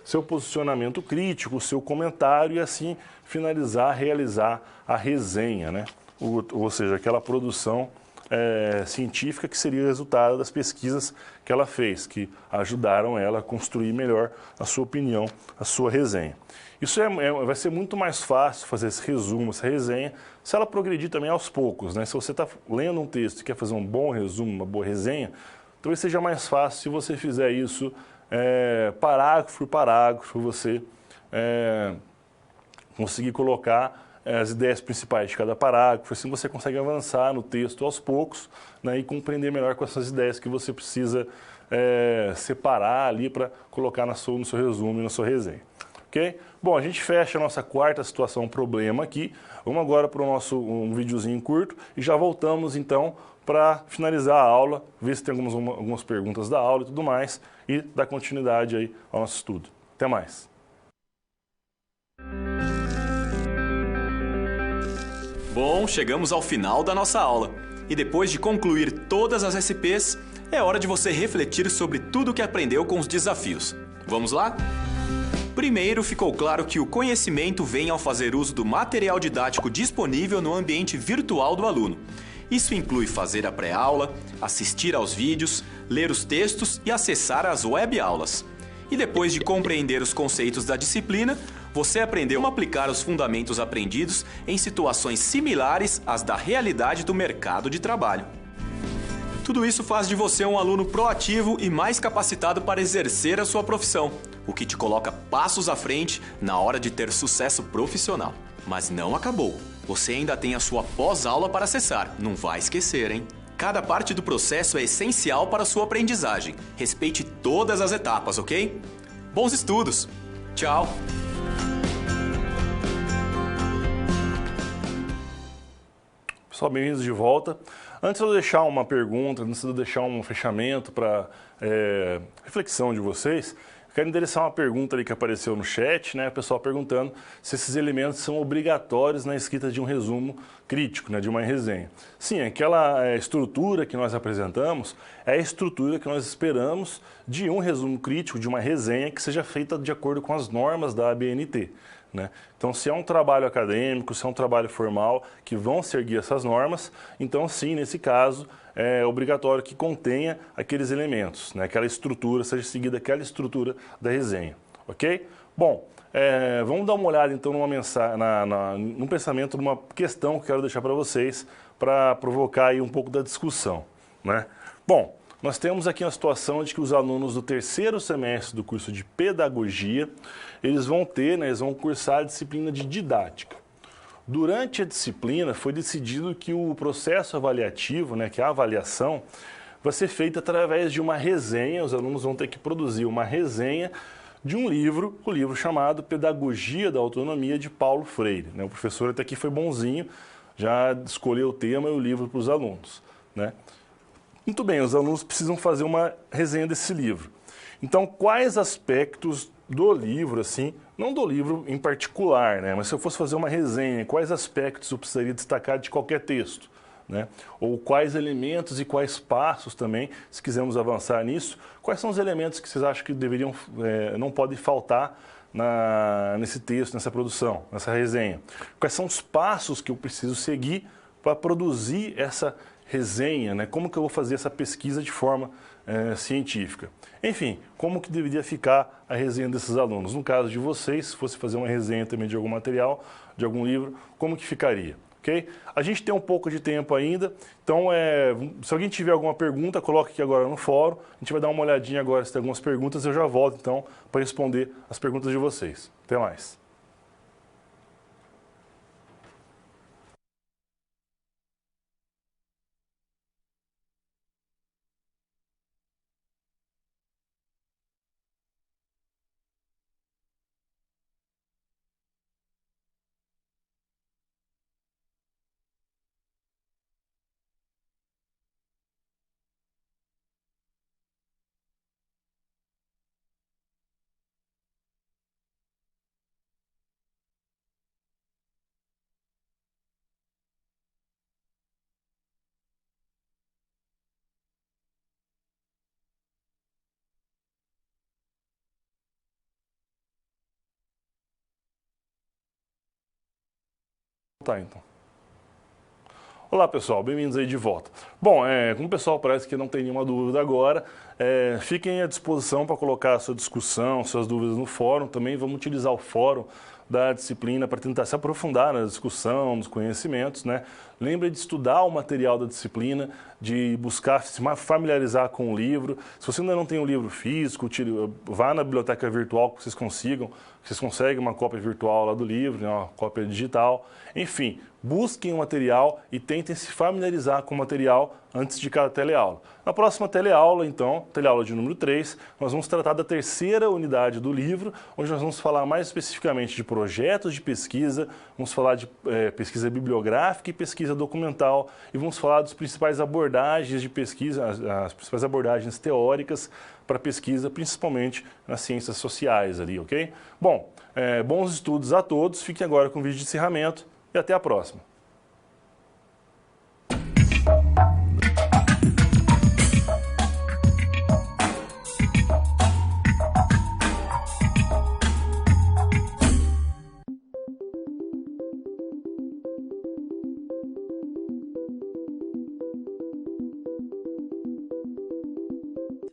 seu posicionamento crítico, o seu comentário e assim realizar a resenha, né? Ou seja, aquela produção científica que seria o resultado das pesquisas que ela fez, que ajudaram ela a construir melhor a sua opinião, a sua resenha. Isso vai ser muito mais fácil fazer esse resumo, essa resenha, se ela progredir também aos poucos, né? Se você está lendo um texto e quer fazer um bom resumo, uma boa resenha, talvez seja mais fácil se você fizer isso parágrafo por parágrafo, você conseguir colocar as ideias principais de cada parágrafo, assim você consegue avançar no texto aos poucos, né, e compreender melhor com essas ideias que você precisa separar ali para colocar no seu resumo e na sua resenha. Ok? Bom, a gente fecha a nossa quarta situação problema aqui. Vamos agora para um videozinho curto e já voltamos então para finalizar a aula, ver se tem algumas perguntas da aula e tudo mais e dar continuidade aí ao nosso estudo. Até mais! Bom, chegamos ao final da nossa aula. E depois de concluir todas as SPs, é hora de você refletir sobre tudo o que aprendeu com os desafios. Vamos lá? Primeiro, ficou claro que o conhecimento vem ao fazer uso do material didático disponível no ambiente virtual do aluno. Isso inclui fazer a pré-aula, assistir aos vídeos, ler os textos e acessar as web-aulas. E depois de compreender os conceitos da disciplina, você aprendeu a aplicar os fundamentos aprendidos em situações similares às da realidade do mercado de trabalho. Tudo isso faz de você um aluno proativo e mais capacitado para exercer a sua profissão, o que te coloca passos à frente na hora de ter sucesso profissional. Mas não acabou. Você ainda tem a sua pós-aula para acessar. Não vai esquecer, hein? Cada parte do processo é essencial para a sua aprendizagem. Respeite todas as etapas, ok? Bons estudos! Tchau! Pessoal, bem-vindos de volta. Antes de eu deixar uma pergunta, antes de eu deixar um fechamento para reflexão de vocês, quero endereçar uma pergunta ali que apareceu no chat, né? O pessoal perguntando se esses elementos são obrigatórios na escrita de um resumo crítico, né? De uma resenha. Sim, aquela estrutura que nós apresentamos é a estrutura que nós esperamos de um resumo crítico, de uma resenha que seja feita de acordo com as normas da ABNT. Né? Então, se é um trabalho acadêmico, se é um trabalho formal que vão seguir essas normas, então sim, nesse caso, é obrigatório que contenha aqueles elementos, né? Aquela estrutura, seja seguida aquela estrutura da resenha, ok? Bom, vamos dar uma olhada então num pensamento, numa questão que eu quero deixar para vocês, para provocar aí um pouco da discussão, né? Bom, nós temos aqui uma situação de que os alunos do terceiro semestre do curso de Pedagogia, eles vão cursar a disciplina de Didática. Durante a disciplina, foi decidido que o processo avaliativo, né, que é a avaliação, vai ser feita através de uma resenha. Os alunos vão ter que produzir uma resenha de um livro, o livro chamado Pedagogia da Autonomia, de Paulo Freire. Né? O professor até aqui foi bonzinho, já escolheu o tema e o livro para os alunos, né? Muito bem, os alunos precisam fazer uma resenha desse livro. Então, quais aspectos do livro, assim, não do livro em particular, né? Mas se eu fosse fazer uma resenha, quais aspectos eu precisaria destacar de qualquer texto? né? Ou quais elementos e quais passos também, se quisermos avançar nisso, quais são os elementos que vocês acham que deveriam, não podem faltar nesse texto, nessa produção, nessa resenha? Quais são os passos que eu preciso seguir para produzir essa resenha, né? Como que eu vou fazer essa pesquisa de forma científica? Enfim, como que deveria ficar a resenha desses alunos? No caso de vocês, se fosse fazer uma resenha também de algum material, de algum livro, como que ficaria? Okay? A gente tem um pouco de tempo ainda, então se alguém tiver alguma pergunta, coloque aqui agora no fórum. A gente vai dar uma olhadinha agora se tem algumas perguntas, eu já volto então para responder as perguntas de vocês. Até mais. Tá, então. Olá, pessoal, bem-vindos aí de volta. Bom, como o pessoal parece que não tem nenhuma dúvida agora, fiquem à disposição para colocar a sua discussão, suas dúvidas no fórum. Também vamos utilizar o fórum da disciplina para tentar se aprofundar na discussão, nos conhecimentos, né? Lembre de estudar o material da disciplina, de buscar se familiarizar com o livro. Se você ainda não tem um livro físico, vá na biblioteca virtual que vocês conseguem uma cópia virtual lá do livro, né, uma cópia digital. Enfim, busquem o material e tentem se familiarizar com o material antes de cada teleaula. Na próxima teleaula, então, teleaula de número 3, nós vamos tratar da terceira unidade do livro, onde nós vamos falar mais especificamente de projetos de pesquisa, vamos falar de pesquisa bibliográfica e pesquisa documental, e vamos falar das principais abordagens de pesquisa, as principais abordagens teóricas para pesquisa, principalmente nas ciências sociais ali, ok? Bom, bons estudos a todos, fiquem agora com o vídeo de encerramento e até a próxima.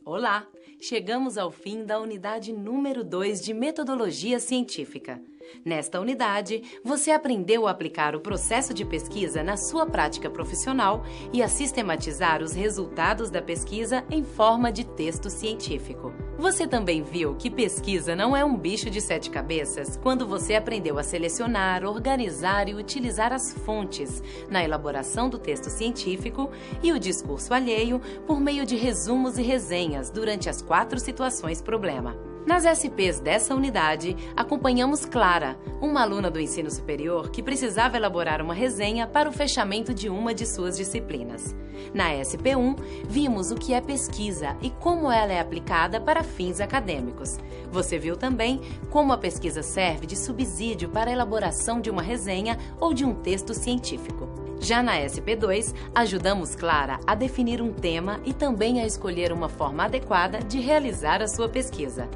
Olá! Chegamos ao fim da unidade número 2 de Metodologia Científica. Nesta unidade, você aprendeu a aplicar o processo de pesquisa na sua prática profissional e a sistematizar os resultados da pesquisa em forma de texto científico. Você também viu que pesquisa não é um bicho de 7 cabeças quando você aprendeu a selecionar, organizar e utilizar as fontes na elaboração do texto científico e o discurso alheio por meio de resumos e resenhas durante as 4 situações problema. Nas SPs dessa unidade, acompanhamos Clara, uma aluna do ensino superior que precisava elaborar uma resenha para o fechamento de uma de suas disciplinas. Na SP1, vimos o que é pesquisa e como ela é aplicada para fins acadêmicos. Você viu também como a pesquisa serve de subsídio para a elaboração de uma resenha ou de um texto científico. Já na SP2, ajudamos Clara a definir um tema e também a escolher uma forma adequada de realizar a sua pesquisa.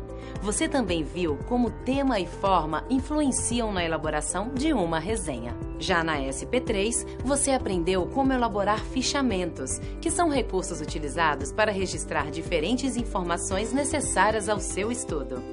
Você também viu como tema e forma influenciam na elaboração de uma resenha. Já na SP3, você aprendeu como elaborar fichamentos, que são recursos utilizados para registrar diferentes informações necessárias ao seu estudo.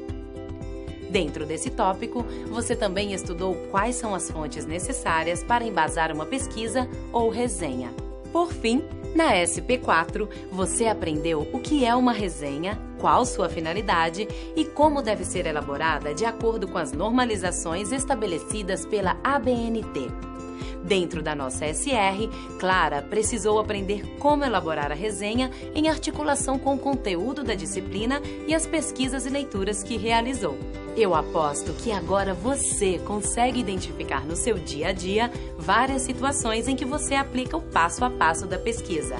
Dentro desse tópico, você também estudou quais são as fontes necessárias para embasar uma pesquisa ou resenha. Por fim, na SP4, você aprendeu o que é uma resenha, qual sua finalidade e como deve ser elaborada de acordo com as normalizações estabelecidas pela ABNT. Dentro da nossa SR, Clara precisou aprender como elaborar a resenha em articulação com o conteúdo da disciplina e as pesquisas e leituras que realizou. Eu aposto que agora você consegue identificar no seu dia a dia várias situações em que você aplica o passo a passo da pesquisa,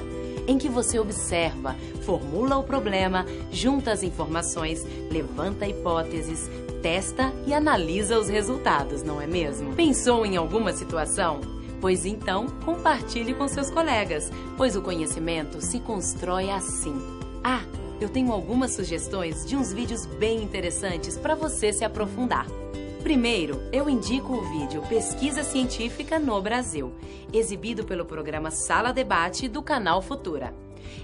em que você observa, formula o problema, junta as informações, levanta hipóteses, testa e analisa os resultados, não é mesmo? Pensou em alguma situação? Pois então, compartilhe com seus colegas, pois o conhecimento se constrói assim. Ah, eu tenho algumas sugestões de uns vídeos bem interessantes para você se aprofundar. Primeiro, eu indico o vídeo Pesquisa Científica no Brasil, exibido pelo programa Sala Debate do canal Futura.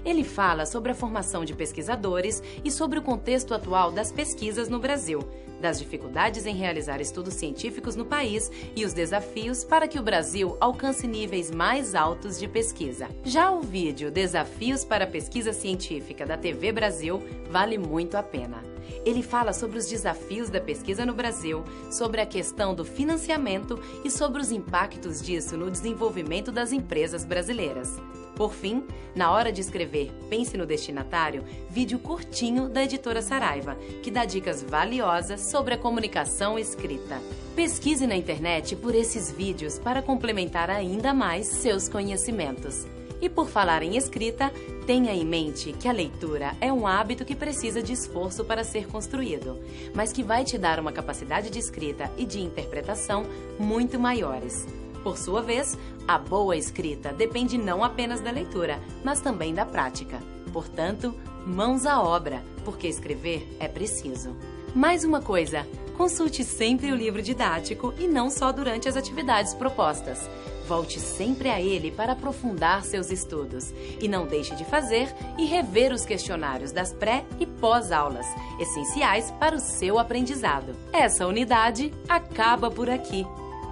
Ele fala sobre a formação de pesquisadores e sobre o contexto atual das pesquisas no Brasil, das dificuldades em realizar estudos científicos no país e os desafios para que o Brasil alcance níveis mais altos de pesquisa. Já o vídeo Desafios para a Pesquisa Científica da TV Brasil vale muito a pena. Ele fala sobre os desafios da pesquisa no Brasil, sobre a questão do financiamento e sobre os impactos disso no desenvolvimento das empresas brasileiras. Por fim, na hora de escrever Pense no Destinatário, vídeo curtinho da editora Saraiva, que dá dicas valiosas sobre a comunicação escrita. Pesquise na internet por esses vídeos para complementar ainda mais seus conhecimentos. E por falar em escrita, tenha em mente que a leitura é um hábito que precisa de esforço para ser construído, mas que vai te dar uma capacidade de escrita e de interpretação muito maiores. Por sua vez, a boa escrita depende não apenas da leitura, mas também da prática. Portanto, mãos à obra, porque escrever é preciso. Mais uma coisa, consulte sempre o livro didático e não só durante as atividades propostas. Volte sempre a ele para aprofundar seus estudos. E não deixe de fazer e rever os questionários das pré- e pós-aulas, essenciais para o seu aprendizado. Essa unidade acaba por aqui.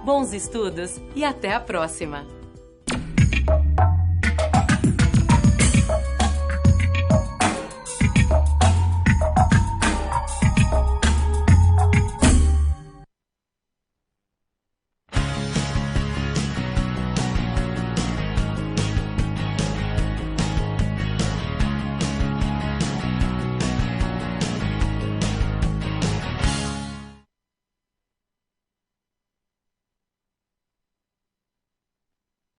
Bons estudos e até a próxima!